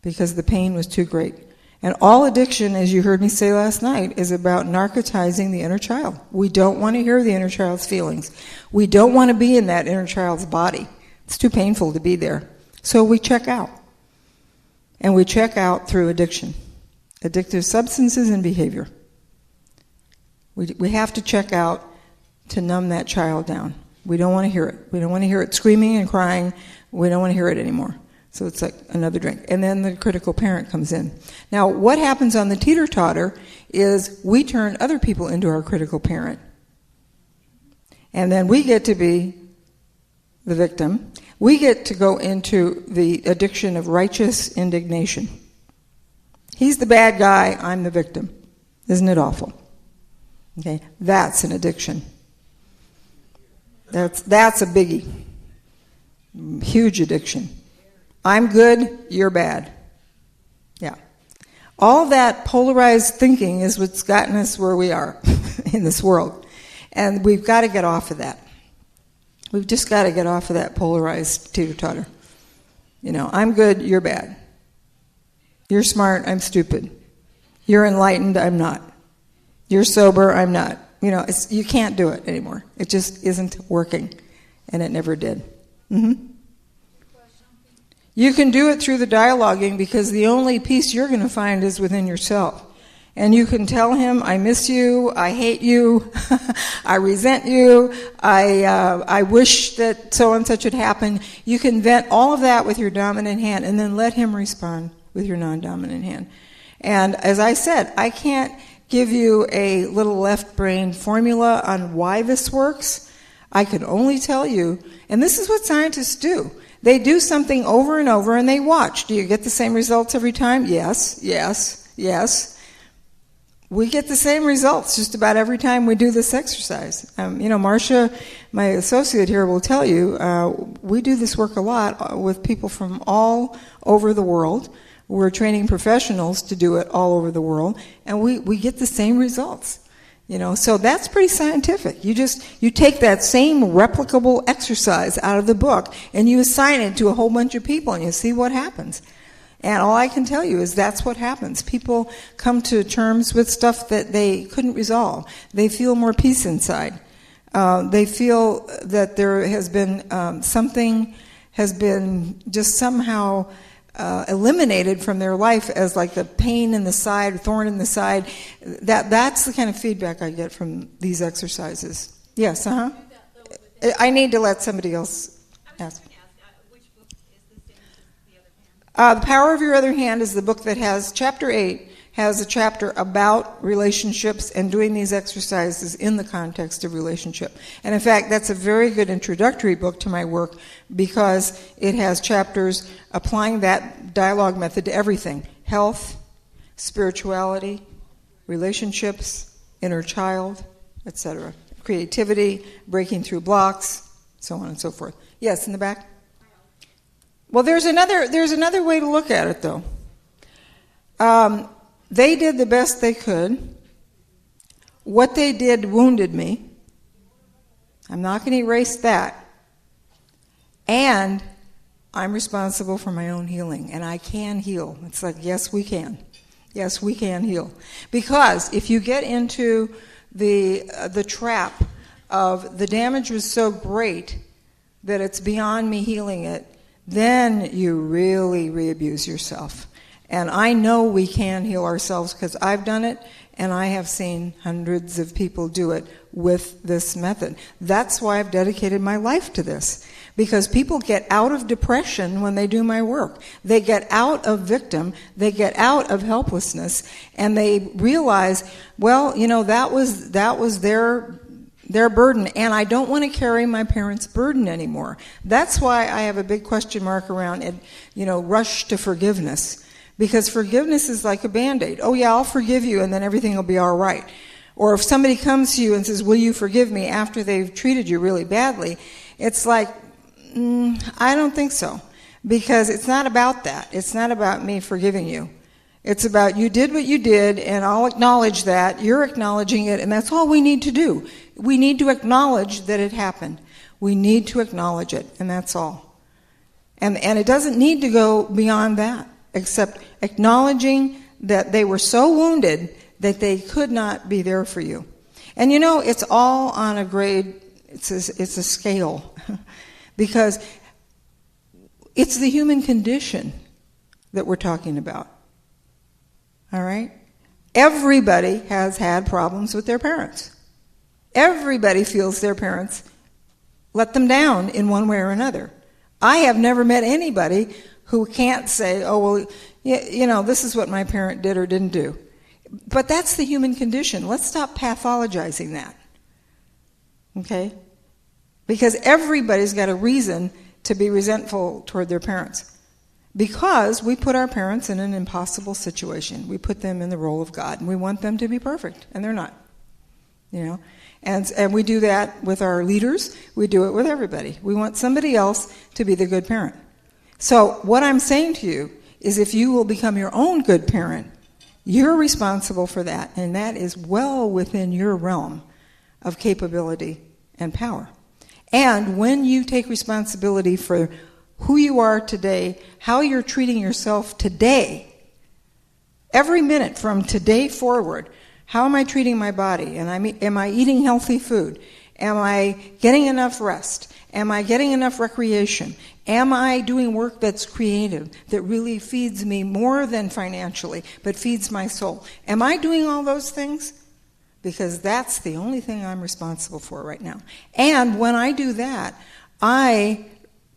because the pain was too great. And all addiction, as you heard me say last night, is about narcotizing the inner child. We don't want to hear the inner child's feelings. We don't want to be in that inner child's body. It's too painful to be there. So we check out. And we check out through addiction. Addictive substances and behavior. We have to check out to numb that child down. We don't want to hear it. We don't want to hear it screaming and crying. We don't want to hear it anymore. So it's like another drink. And then the critical parent comes in. Now, what happens on the teeter-totter is we turn other people into our critical parent. And then we get to be the victim. We get to go into the addiction of righteous indignation. He's the bad guy, I'm the victim. Isn't it awful? Okay, that's an addiction. That's a biggie. Huge addiction. I'm good, you're bad. Yeah. All that polarized thinking is what's gotten us where we are in this world. And we've got to get off of that. We've just got to get off of that polarized teeter-totter. I'm good, you're bad. You're smart, I'm stupid. You're enlightened, I'm not. You're sober, I'm not. You can't do it anymore. It just isn't working. And it never did. Mm-hmm. You can do it through the dialoguing, because the only peace you're going to find is within yourself. And you can tell him, I miss you, I hate you, I resent you, I wish that so and such had happened. You can vent all of that with your dominant hand, and then let him respond with your non-dominant hand. And as I said, I can't give you a little left brain formula on why this works. I can only tell you, and this is what scientists do. They do something over and over and they watch. Do you get the same results every time? Yes, yes, yes. We get the same results just about every time we do this exercise. Marcia, my associate here, will tell you, we do this work a lot with people from all over the world. We're training professionals to do it all over the world, and we get the same results. So that's pretty scientific. You take that same replicable exercise out of the book and you assign it to a whole bunch of people and you see what happens. And all I can tell you is that's what happens. People come to terms with stuff that they couldn't resolve. They feel more peace inside. They feel that there has been something has been just somehow eliminated from their life as like the pain in the side, thorn in the side. That's the kind of feedback I get from these exercises. Yes, I need to let somebody else ask. Which book is the same as the other hand? The Power of Your Other Hand is the book that has, chapter 8, has a chapter about relationships and doing these exercises in the context of relationship. And in fact, that's a very good introductory book to my work because it has chapters applying that dialogue method to everything: health, spirituality, relationships, inner child, etc. Creativity, breaking through blocks, so on and so forth. Yes, in the back? Well, there's another way to look at it, though. They did the best they could. What they did wounded me. I'm not going to erase that. And I'm responsible for my own healing, and I can heal. It's like, yes, we can. Yes, we can heal. Because if you get into the trap of the damage was so great that it's beyond me healing it, then you really re-abuse yourself. And I know we can heal ourselves because I've done it, and I have seen hundreds of people do it with this method. That's why I've dedicated my life to this. Because people get out of depression when they do my work. They get out of victim, they get out of helplessness, and they realize, well, you know, that was their burden, and I don't want to carry my parents' burden anymore. That's why I have a big question mark around it, rush to forgiveness. Because forgiveness is like a Band-Aid. Oh yeah, I'll forgive you and then everything will be all right. Or if somebody comes to you and says, will you forgive me after they've treated you really badly, it's like, I don't think so. Because it's not about that. It's not about me forgiving you. It's about you did what you did, and I'll acknowledge that. You're acknowledging it, and that's all we need to do. We need to acknowledge that it happened. We need to acknowledge it, and that's all. And it doesn't need to go beyond that, except acknowledging that they were so wounded that they could not be there for you. And it's all on a grade, it's a scale. Because it's the human condition that we're talking about. All right? Everybody has had problems with their parents. Everybody feels their parents let them down in one way or another. I have never met anybody who can't say, oh, well, this is what my parent did or didn't do. But that's the human condition. Let's stop pathologizing that. Okay? Because everybody's got a reason to be resentful toward their parents. Because we put our parents in an impossible situation. We put them in the role of God, and we want them to be perfect, and they're not. And we do that with our leaders. We do it with everybody. We want somebody else to be the good parent. So what I'm saying to you is if you will become your own good parent, you're responsible for that, and that is well within your realm of capability and power. And when you take responsibility for who you are today, how you're treating yourself today, every minute from today forward, how am I treating my body? And am I eating healthy food? Am I getting enough rest? Am I getting enough recreation? Am I doing work that's creative, that really feeds me more than financially, but feeds my soul? Am I doing all those things? Because that's the only thing I'm responsible for right now. And when I do that, I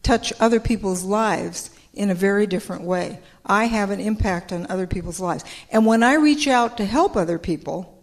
touch other people's lives in a very different way. I have an impact on other people's lives. And when I reach out to help other people,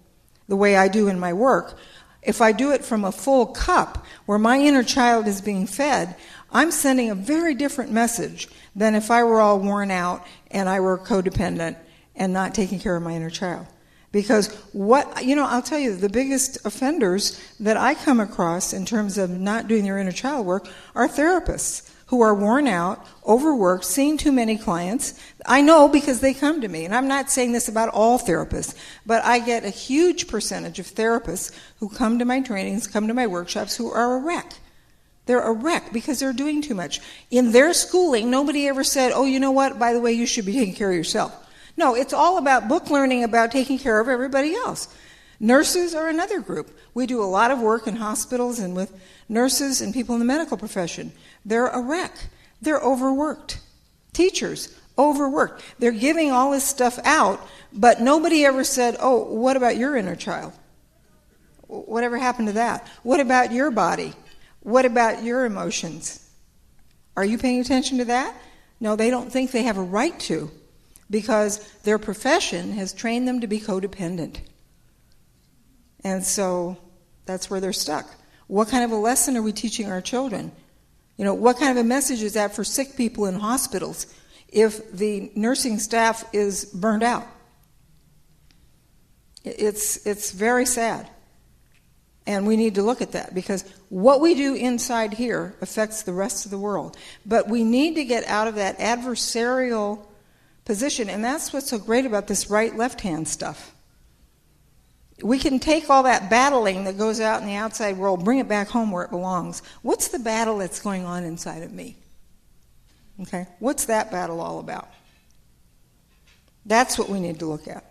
the way I do in my work, if I do it from a full cup, where my inner child is being fed, I'm sending a very different message than if I were all worn out and I were codependent and not taking care of my inner child. Because I'll tell you, the biggest offenders that I come across in terms of not doing their inner child work are therapists who are worn out, overworked, seeing too many clients. I know because they come to me, and I'm not saying this about all therapists, but I get a huge percentage of therapists who come to my trainings, come to my workshops, who are a wreck. They're a wreck because they're doing too much. In their schooling, nobody ever said, oh, you know what, by the way, you should be taking care of yourself. No, it's all about book learning about taking care of everybody else. Nurses are another group. We do a lot of work in hospitals and with nurses and people in the medical profession. They're a wreck. They're overworked. Teachers, overworked. They're giving all this stuff out, but nobody ever said, oh, what about your inner child? Whatever happened to that? What about your body? What about your emotions? Are you paying attention to that? No, they don't think they have a right to. because their profession has trained them to be codependent. And so that's where they're stuck. What kind of a lesson are we teaching our children? What kind of a message is that for sick people in hospitals if the nursing staff is burned out? It's very sad. And we need to look at that, because what we do inside here affects the rest of the world. But we need to get out of that adversarial position, and that's what's so great about this right-left-hand stuff. We can take all that battling that goes out in the outside world, bring it back home where it belongs. What's the battle that's going on inside of me? Okay, what's that battle all about? That's what we need to look at.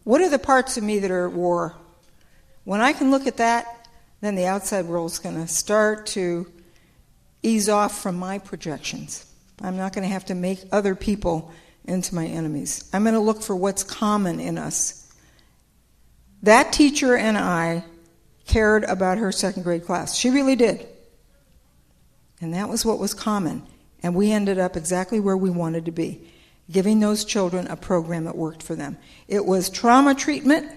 What are the parts of me that are at war? When I can look at that, then the outside world is going to start to ease off from my projections. I'm not going to have to make other people into my enemies. I'm going to look for what's common in us. That teacher and I cared about her second grade class. She really did. And that was what was common. And we ended up exactly where we wanted to be, giving those children a program that worked for them. It was trauma treatment,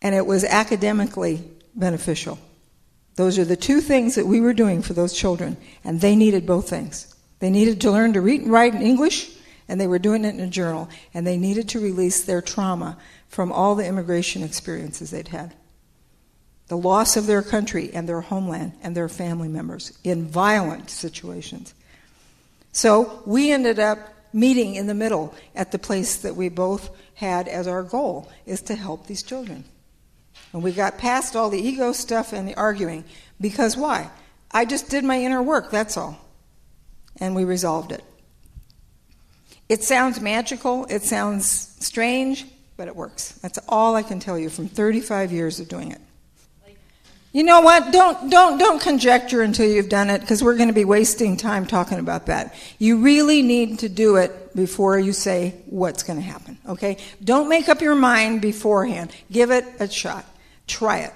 and it was academically beneficial. Those are the two things that we were doing for those children, and they needed both things. They needed to learn to read and write in English, and they were doing it in a journal, and they needed to release their trauma from all the immigration experiences they'd had. The loss of their country and their homeland and their family members in violent situations. So we ended up meeting in the middle at the place that we both had as our goal, is to help these children. And we got past all the ego stuff and the arguing. Because why? I just did my inner work, that's all. And we resolved it. It sounds magical, it sounds strange, but it works. That's all I can tell you from 35 years of doing it. You know what? Don't conjecture until you've done it, because we're going to be wasting time talking about that. You really need to do it before you say what's going to happen, okay? Don't make up your mind beforehand. Give it a shot. Try it,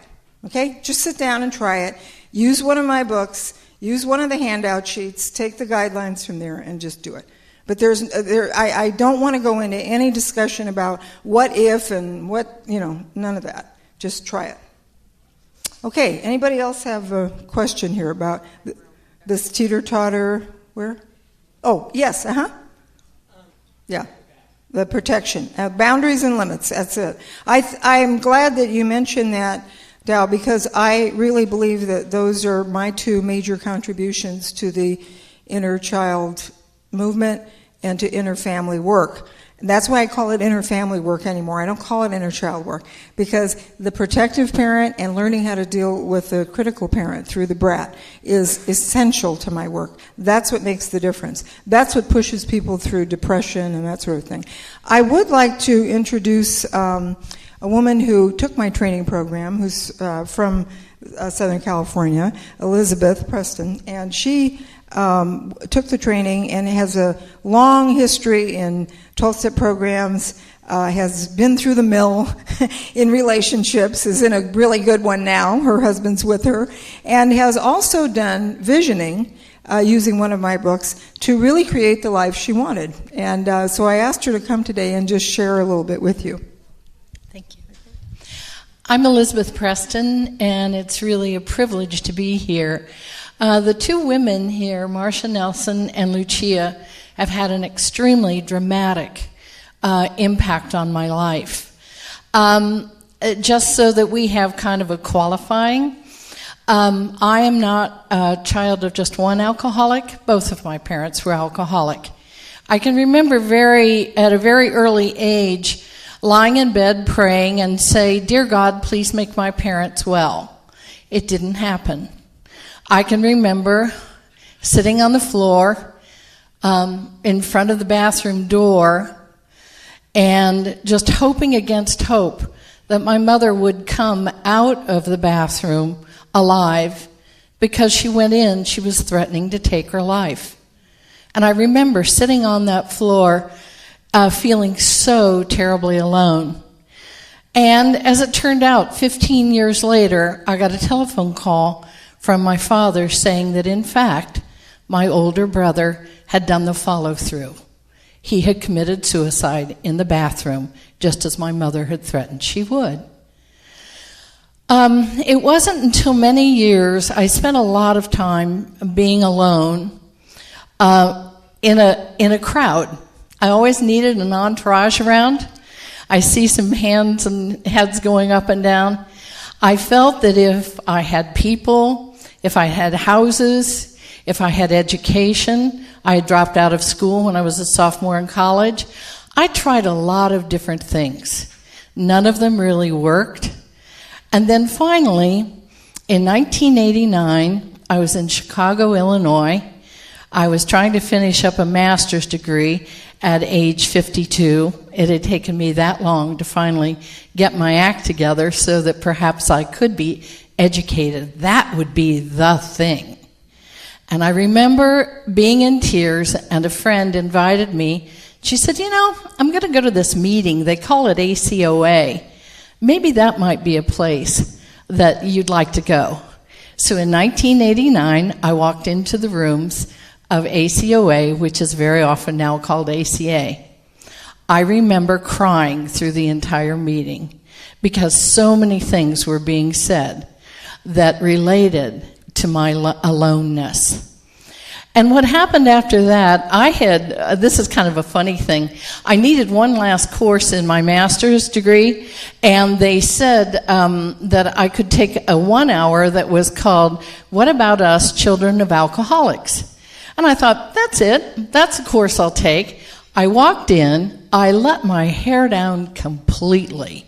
okay? Just sit down and try it. Use one of my books. Use one of the handout sheets. Take the guidelines from there and just do it. But I don't want to go into any discussion about what if and what, none of that. Just try it. Okay, anybody else have a question here about this teeter-totter? Where? Oh, yes, Yeah, the protection. Boundaries and limits, that's it. I'm glad that you mentioned that, Dow, because I really believe that those are my two major contributions to the inner child movement and to inner family work. And that's why I call it inner family work anymore. I don't call it inner child work, because the protective parent and learning how to deal with the critical parent through the brat is essential to my work. That's what makes the difference. That's what pushes people through depression and that sort of thing. I would like to introduce a woman who took my training program, who's from Southern California, Elizabeth Preston, and she took the training and has a long history in 12-step programs, has been through the mill in relationships, is in a really good one now, her husband's with her, and has also done visioning using one of my books to really create the life she wanted. And so I asked her to come today and just share a little bit with you. Thank you. I'm Elizabeth Preston, and it's really a privilege to be here. The two women here, Marcia Nelson and Lucia, have had an extremely dramatic impact on my life. Just so that we have kind of a qualifying, I am not a child of just one alcoholic. Both of my parents were alcoholic. I can remember at a very early age lying in bed praying and say, "Dear God, please make my parents well." It didn't happen. I can remember sitting on the floor in front of the bathroom door and just hoping against hope that my mother would come out of the bathroom alive, because she went in, she was threatening to take her life. And I remember sitting on that floor feeling so terribly alone. And as it turned out, 15 years later, I got a telephone call from my father saying that, in fact, my older brother had done the follow-through. He had committed suicide in the bathroom, just as my mother had threatened she would. It wasn't until many years I spent a lot of time being alone in a crowd. I always needed an entourage around. I see some hands and heads going up and down. I felt that if I had people, if I had houses, if I had education, I had dropped out of school when I was a sophomore in college. I tried a lot of different things. None of them really worked. And then finally, in 1989, I was in Chicago, Illinois. I was trying to finish up a master's degree at age 52. It had taken me that long to finally get my act together so that perhaps I could be educated. That would be the thing. And I remember being in tears, and a friend invited me. She said, I'm going to go to this meeting. They call it ACA. Maybe that might be a place that you'd like to go. So in 1989, I walked into the rooms of ACOA, which is very often now called ACA. I remember crying through the entire meeting because so many things were being said that related to my aloneness. And what happened after that, this is kind of a funny thing. I needed one last course in my master's degree, and they said that I could take a 1 hour that was called, What About Us, Children of Alcoholics? And I thought, that's it. That's a course I'll take. I walked in. I let my hair down completely.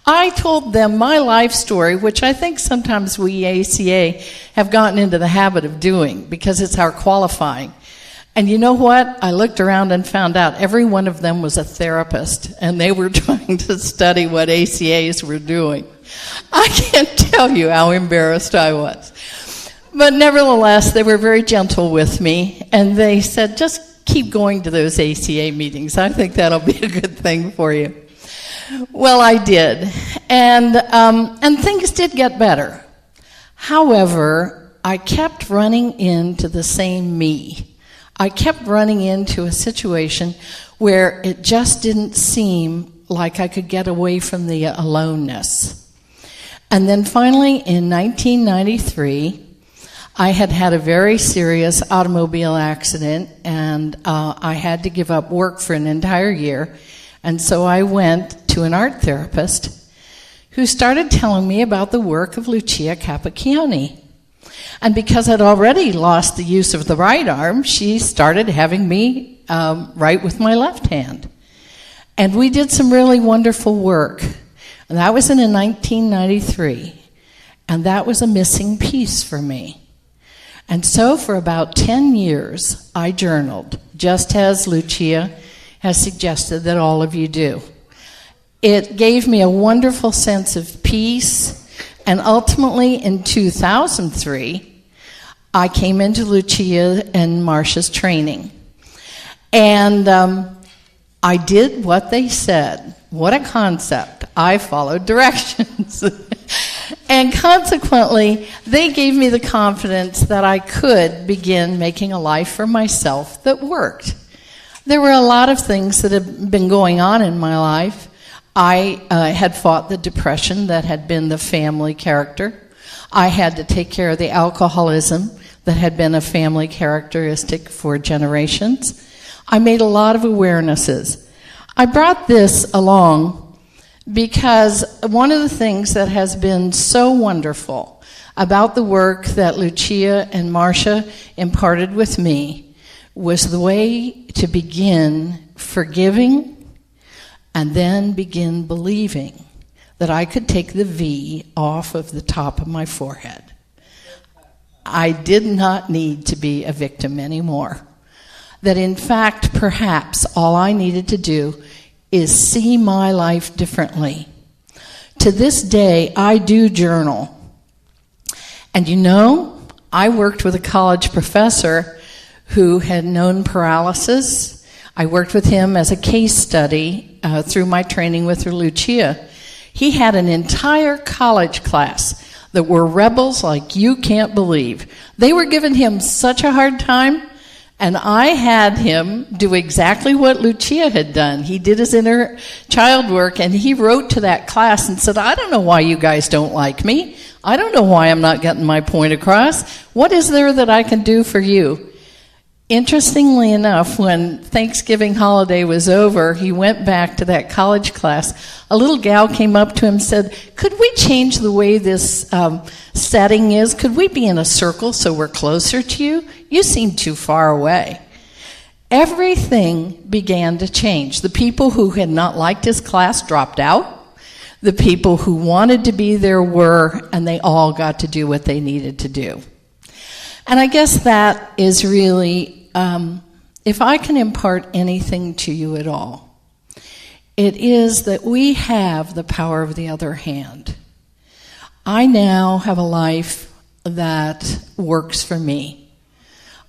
I told them my life story, which I think sometimes we ACA have gotten into the habit of doing because it's our qualifying. And you know what? I looked around and found out every one of them was a therapist, and they were trying to study what ACAs were doing. I can't tell you how embarrassed I was. But nevertheless, they were very gentle with me, and they said, just keep going to those ACA meetings. I think that'll be a good thing for you. Well, I did, and things did get better. However, I kept running into the same me. I kept running into a situation where it just didn't seem like I could get away from the aloneness. And then finally, in 1993, I had a very serious automobile accident, and I had to give up work for an entire year. And so I went to an art therapist who started telling me about the work of Lucia C. And because I'd already lost the use of the right arm, she started having me write with my left hand. And we did some really wonderful work. And that was in 1993. And that was a missing piece for me. And so for about 10 years, I journaled, just as Lucia has suggested that all of you do. It gave me a wonderful sense of peace, and ultimately in 2003, I came into Lucia and Marcia's training. And I did what they said. What a concept. I followed directions. And consequently, they gave me the confidence that I could begin making a life for myself that worked. There were a lot of things that had been going on in my life. I had fought the depression that had been the family character. I had to take care of the alcoholism that had been a family characteristic for generations. I made a lot of awarenesses. I brought this along because one of the things that has been so wonderful about the work that Lucia and Marcia imparted with me was the way to begin forgiving and then begin believing that I could take the V off of the top of my forehead. I did not need to be a victim anymore. That in fact, perhaps all I needed to do is see my life differently. To this day, I do journal. And I worked with a college professor who had known paralysis. I worked with him as a case study through my training with Lucia. He had an entire college class that were rebels like you can't believe. They were giving him such a hard time, And I had him do exactly what Lucia had done. He did his inner child work, and he wrote to that class and said, I don't know why you guys don't like me. I don't know why I'm not getting my point across. What is there that I can do for you? Interestingly enough, when Thanksgiving holiday was over, he went back to that college class. A little gal came up to him and said, could we change the way this setting is? Could we be in a circle so we're closer to you? You seem too far away. Everything began to change. The people who had not liked his class dropped out. The people who wanted to be there were, and they all got to do what they needed to do. And I guess that is really, if I can impart anything to you at all, it is that we have the power of the other hand. I now have a life that works for me.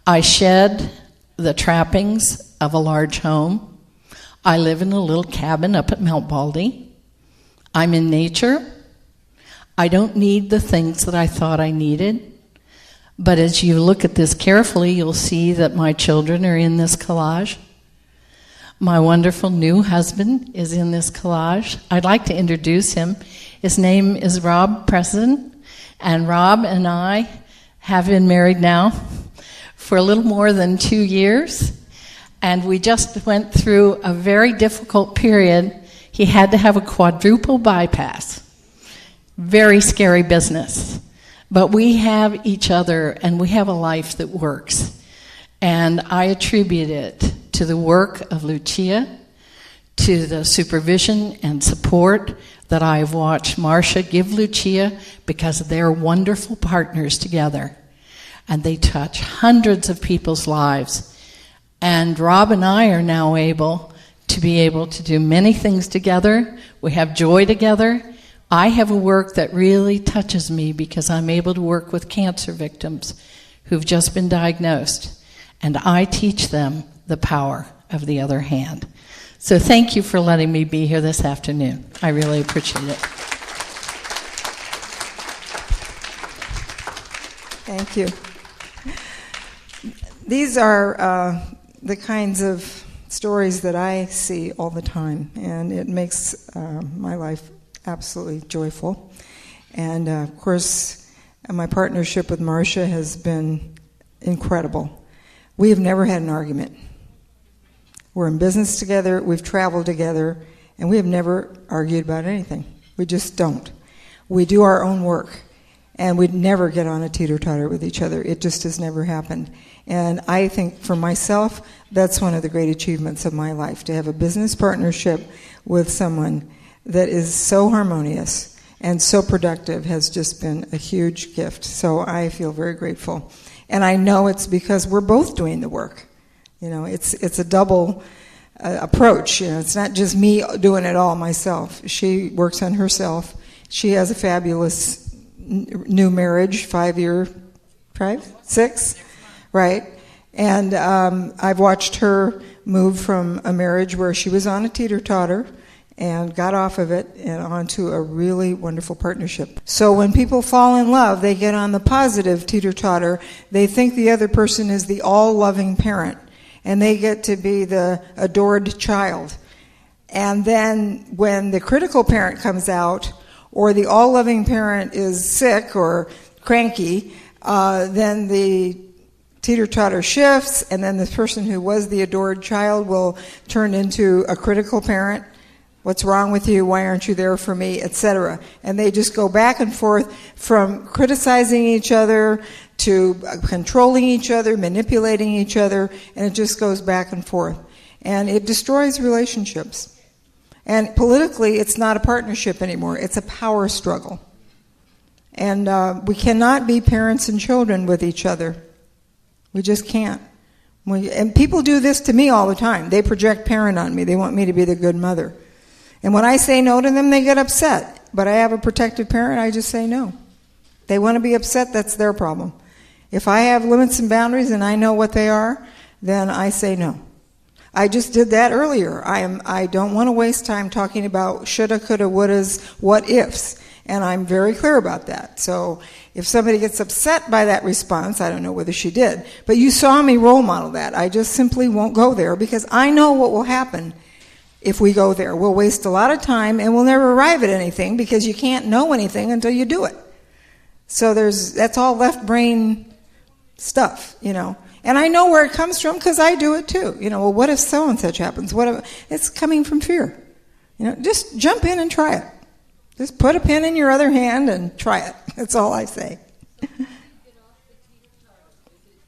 I shed the trappings of a large home. I live in a little cabin up at Mount Baldy. I'm in nature. I don't need the things that I thought I needed. But as you look at this carefully, you'll see that my children are in this collage. My wonderful new husband is in this collage. I'd like to introduce him. His name is Rob Preston, and Rob and I have been married now for a little more than 2 years, and we just went through a very difficult period. He had to have a quadruple bypass. Very scary business. But we have each other, and we have a life that works. And I attribute it to the work of Lucia, to the supervision and support that I've watched Marcia give Lucia, because they're wonderful partners together. And they touch hundreds of people's lives. And Rob and I are now able to do many things together. We have joy together. I have a work that really touches me because I'm able to work with cancer victims who've just been diagnosed, and I teach them the power of the other hand. So thank you for letting me be here this afternoon. I really appreciate it. Thank you. These are the kinds of stories that I see all the time, and it makes my life absolutely joyful. And of course, my partnership with Marcia has been incredible. We have never had an argument. We're in business together, we've traveled together, and we have never argued about anything. We just don't. We do our own work, and we'd never get on a teeter-totter with each other. It just has never happened. And I think for myself, that's one of the great achievements of my life, to have a business partnership with someone that is so harmonious and so productive has just been a huge gift. So I feel very grateful. And I know it's because we're both doing the work. You know, it's a double approach. You know, it's not just me doing it all myself. She works on herself. She has a fabulous new marriage, 6, right? And I've watched her move from a marriage where she was on a teeter-totter and got off of it and onto a really wonderful partnership. So when people fall in love, they get on the positive teeter-totter. They think the other person is the all-loving parent, and they get to be the adored child. And then when the critical parent comes out, or the all-loving parent is sick or cranky, then the teeter-totter shifts, and then the person who was the adored child will turn into a critical parent. What's wrong with you? Why aren't you there for me? Etc. And they just go back and forth from criticizing each other to controlling each other, manipulating each other, and it just goes back and forth. And it destroys relationships. And politically, it's not a partnership anymore. It's a power struggle. And we cannot be parents and children with each other. We just can't. And people do this to me all the time. They project parent on me. They want me to be the good mother. And when I say no to them, they get upset. But I have a protective parent, I just say no. They want to be upset, that's their problem. If I have limits and boundaries and I know what they are, then I say no. I just did that earlier. I don't want to waste time talking about shoulda, coulda, wouldas, what ifs. And I'm very clear about that. So if somebody gets upset by that response, I don't know whether she did, but you saw me role model that. I just simply won't go there because I know what will happen if we go there. We'll waste a lot of time and we'll never arrive at anything because you can't know anything until you do it. So that's all left brain stuff, And I know where it comes from because I do it too. Well, what if so and such happens? It's coming from fear. Just jump in and try it. Just put a pen in your other hand and try it. That's all I say.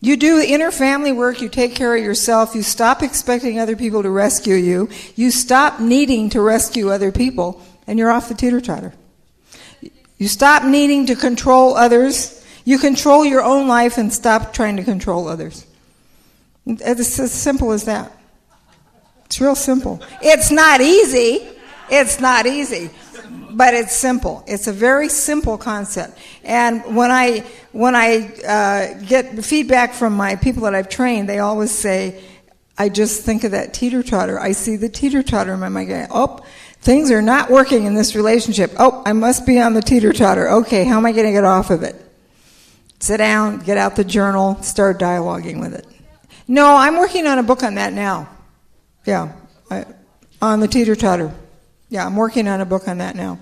You do inner family work. You take care of yourself. You stop expecting other people to rescue you. You stop needing to rescue other people, and you're off the teeter-totter. You stop needing to control others. You control your own life and stop trying to control others. It's as simple as that. It's real simple. It's not easy. It's not easy. But it's simple. It's a very simple concept. And when I get feedback from my people that I've trained, they always say, I just think of that teeter-totter. I see the teeter-totter in my mind. Oh, things are not working in this relationship. Oh, I must be on the teeter-totter. Okay, how am I going to get off of it? Sit down, get out the journal, start dialoguing with it. No, I'm working on a book on that now. Yeah, on the teeter-totter. Yeah, I'm working on a book on that now.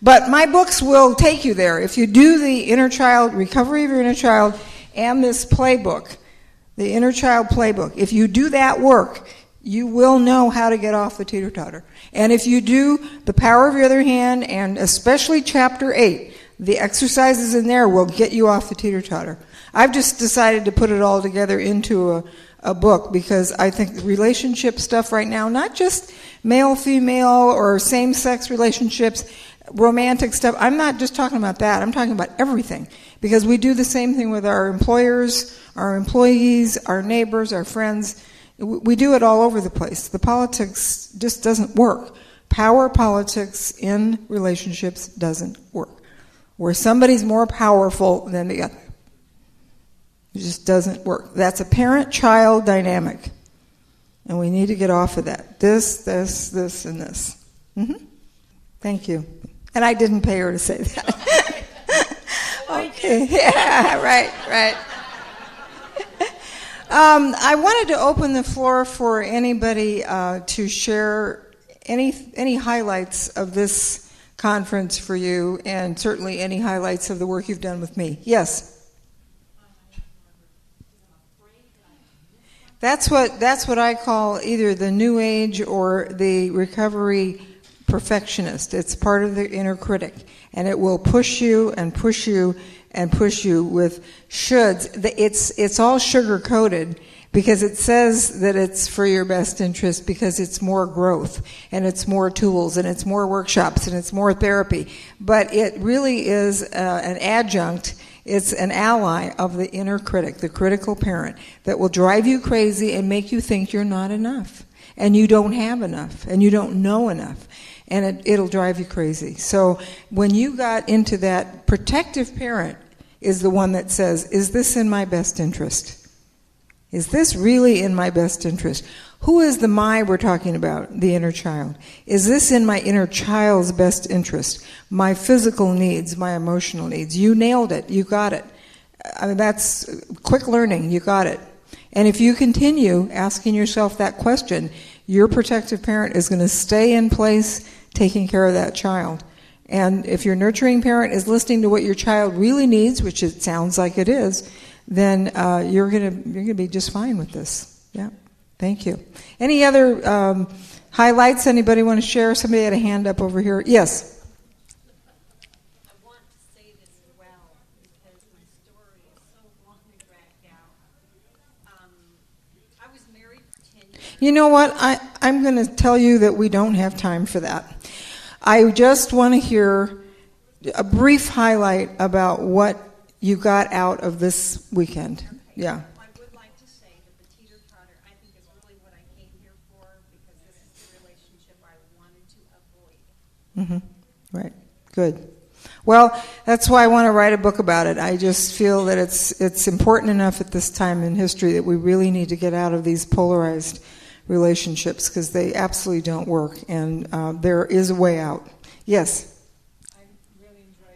But my books will take you there. If you do the inner child, recovery of your inner child, and this playbook, the inner child playbook, if you do that work, you will know how to get off the teeter-totter. And if you do the power of your other hand, and especially chapter 8, the exercises in there will get you off the teeter-totter. I've just decided to put it all together into a book because I think relationship stuff right now, not just male-female or same-sex relationships, romantic stuff, I'm not just talking about that. I'm talking about everything because we do the same thing with our employers, our employees, our neighbors, our friends. We do it all over the place. The politics just doesn't work. Power politics in relationships doesn't work. Where somebody's more powerful than the other. It just doesn't work. That's a parent-child dynamic. And we need to get off of that. This, and this. Mm-hmm. Thank you. And I didn't pay her to say that. Okay. Yeah, right. I wanted to open the floor for anybody to share any highlights of this conference for you, and certainly any highlights of the work you've done with me. Yes? That's what I call either the New Age or the recovery perfectionist. It's part of the inner critic, and it will push you and push you and push you with shoulds. It's all sugar-coated because it says that it's for your best interest because it's more growth and it's more tools and it's more workshops and it's more therapy. But it really is an adjunct. It's an ally of the inner critic, the critical parent, that will drive you crazy and make you think you're not enough and you don't have enough and you don't know enough. And it'll drive you crazy. So when you got into that, protective parent is the one that says, is this in my best interest? Is this really in my best interest? Who is the my we're talking about? The inner child. Is this in my inner child's best interest? My physical needs, my emotional needs. You nailed it. You got it. I mean, that's quick learning. You got it. And if you continue asking yourself that question, your protective parent is going to stay in place taking care of that child. And if your nurturing parent is listening to what your child really needs, which it sounds like it is, then you're gonna be just fine with this. Yeah, thank you. Any other highlights anybody want to share? Somebody had a hand up over here. Yes. I want to say this as well because my story is so long and dragged out. I was married for 10 years. You know what? I'm going to tell you that we don't have time for that. I just want to hear a brief highlight about what you got out of this weekend. Yeah. I would like to say that the teeter-totter, I think, is really what I came here for because this is the relationship I wanted to avoid. Mm-hmm. Right. Good. Well, that's why I want to write a book about it. I just feel that it's important enough at this time in history that we really need to get out of these polarized relationships because they absolutely don't work, and there is a way out. Yes? I really enjoyed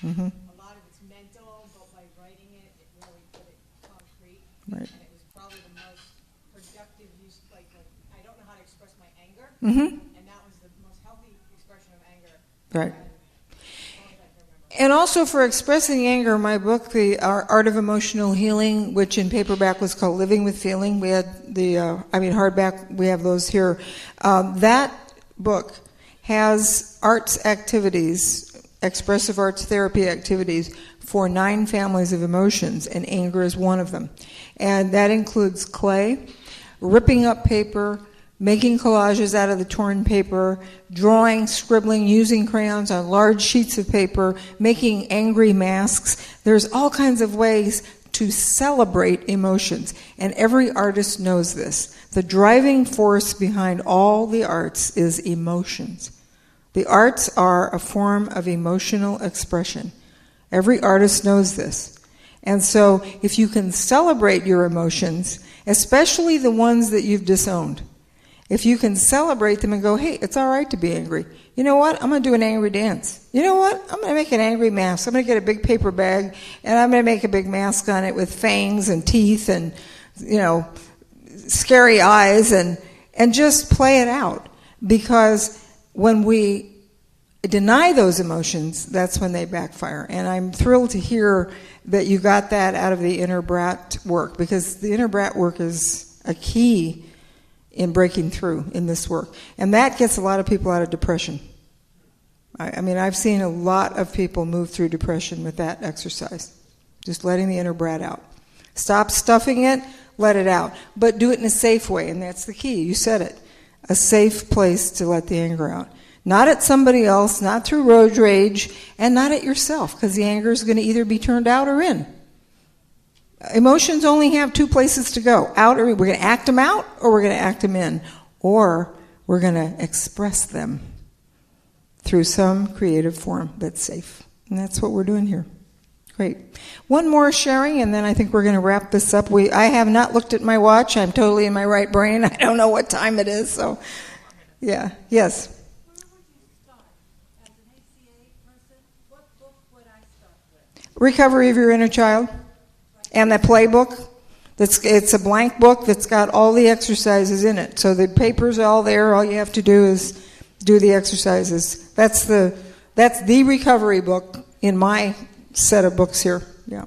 Mm-hmm. A lot of it's mental, but by writing it, it really put it concrete. Right. And it was probably the most productive use. Like I don't know how to express my anger, Mm-hmm. and that was the most healthy expression of anger. Right. As long as I can remember. And also for expressing anger, my book, The Art of Emotional Healing, which in paperback was called Living with Feeling. We had hardback, we have those here. That book has arts activities, expressive arts therapy activities for 9 families of emotions, and anger is one of them. And that includes clay, ripping up paper, making collages out of the torn paper, drawing, scribbling, using crayons on large sheets of paper, making angry masks. There's all kinds of ways to celebrate emotions, and every artist knows this. The driving force behind all the arts is emotions. The arts are a form of emotional expression. Every artist knows this. And so if you can celebrate your emotions, especially the ones that you've disowned, if you can celebrate them and go, hey, it's all right to be angry. You know what? I'm going to do an angry dance. You know what? I'm going to make an angry mask. I'm going to get a big paper bag, and I'm going to make a big mask on it with fangs and teeth and, scary eyes, and just play it out. Because when we deny those emotions, that's when they backfire. And I'm thrilled to hear that you got that out of the inner brat work, because the inner brat work is a key in breaking through in this work. And that gets a lot of people out of depression. I've seen a lot of people move through depression with that exercise. Just letting the inner brat out. Stop stuffing it, let it out. But do it in a safe way, and that's the key. You said it. A safe place to let the anger out. Not at somebody else, not through road rage, and not at yourself, because the anger is going to either be turned out or in. Emotions only have 2 places to go, out or in. We're going to act them out, or we're going to act them in, or we're going to express them through some creative form that's safe. And that's what we're doing here. Great. One more sharing, and then I think we're going to wrap this up. I have not looked at my watch. I'm totally in my right brain. I don't know what time it is, so yeah. Yes? Where would you start? As an ACA person, what book would I start with? Recovery of Your Inner Child. And the playbook, it's a blank book that's got all the exercises in it. So the paper's all there. All you have to do is do the exercises. That's the recovery book in my set of books here. Yeah.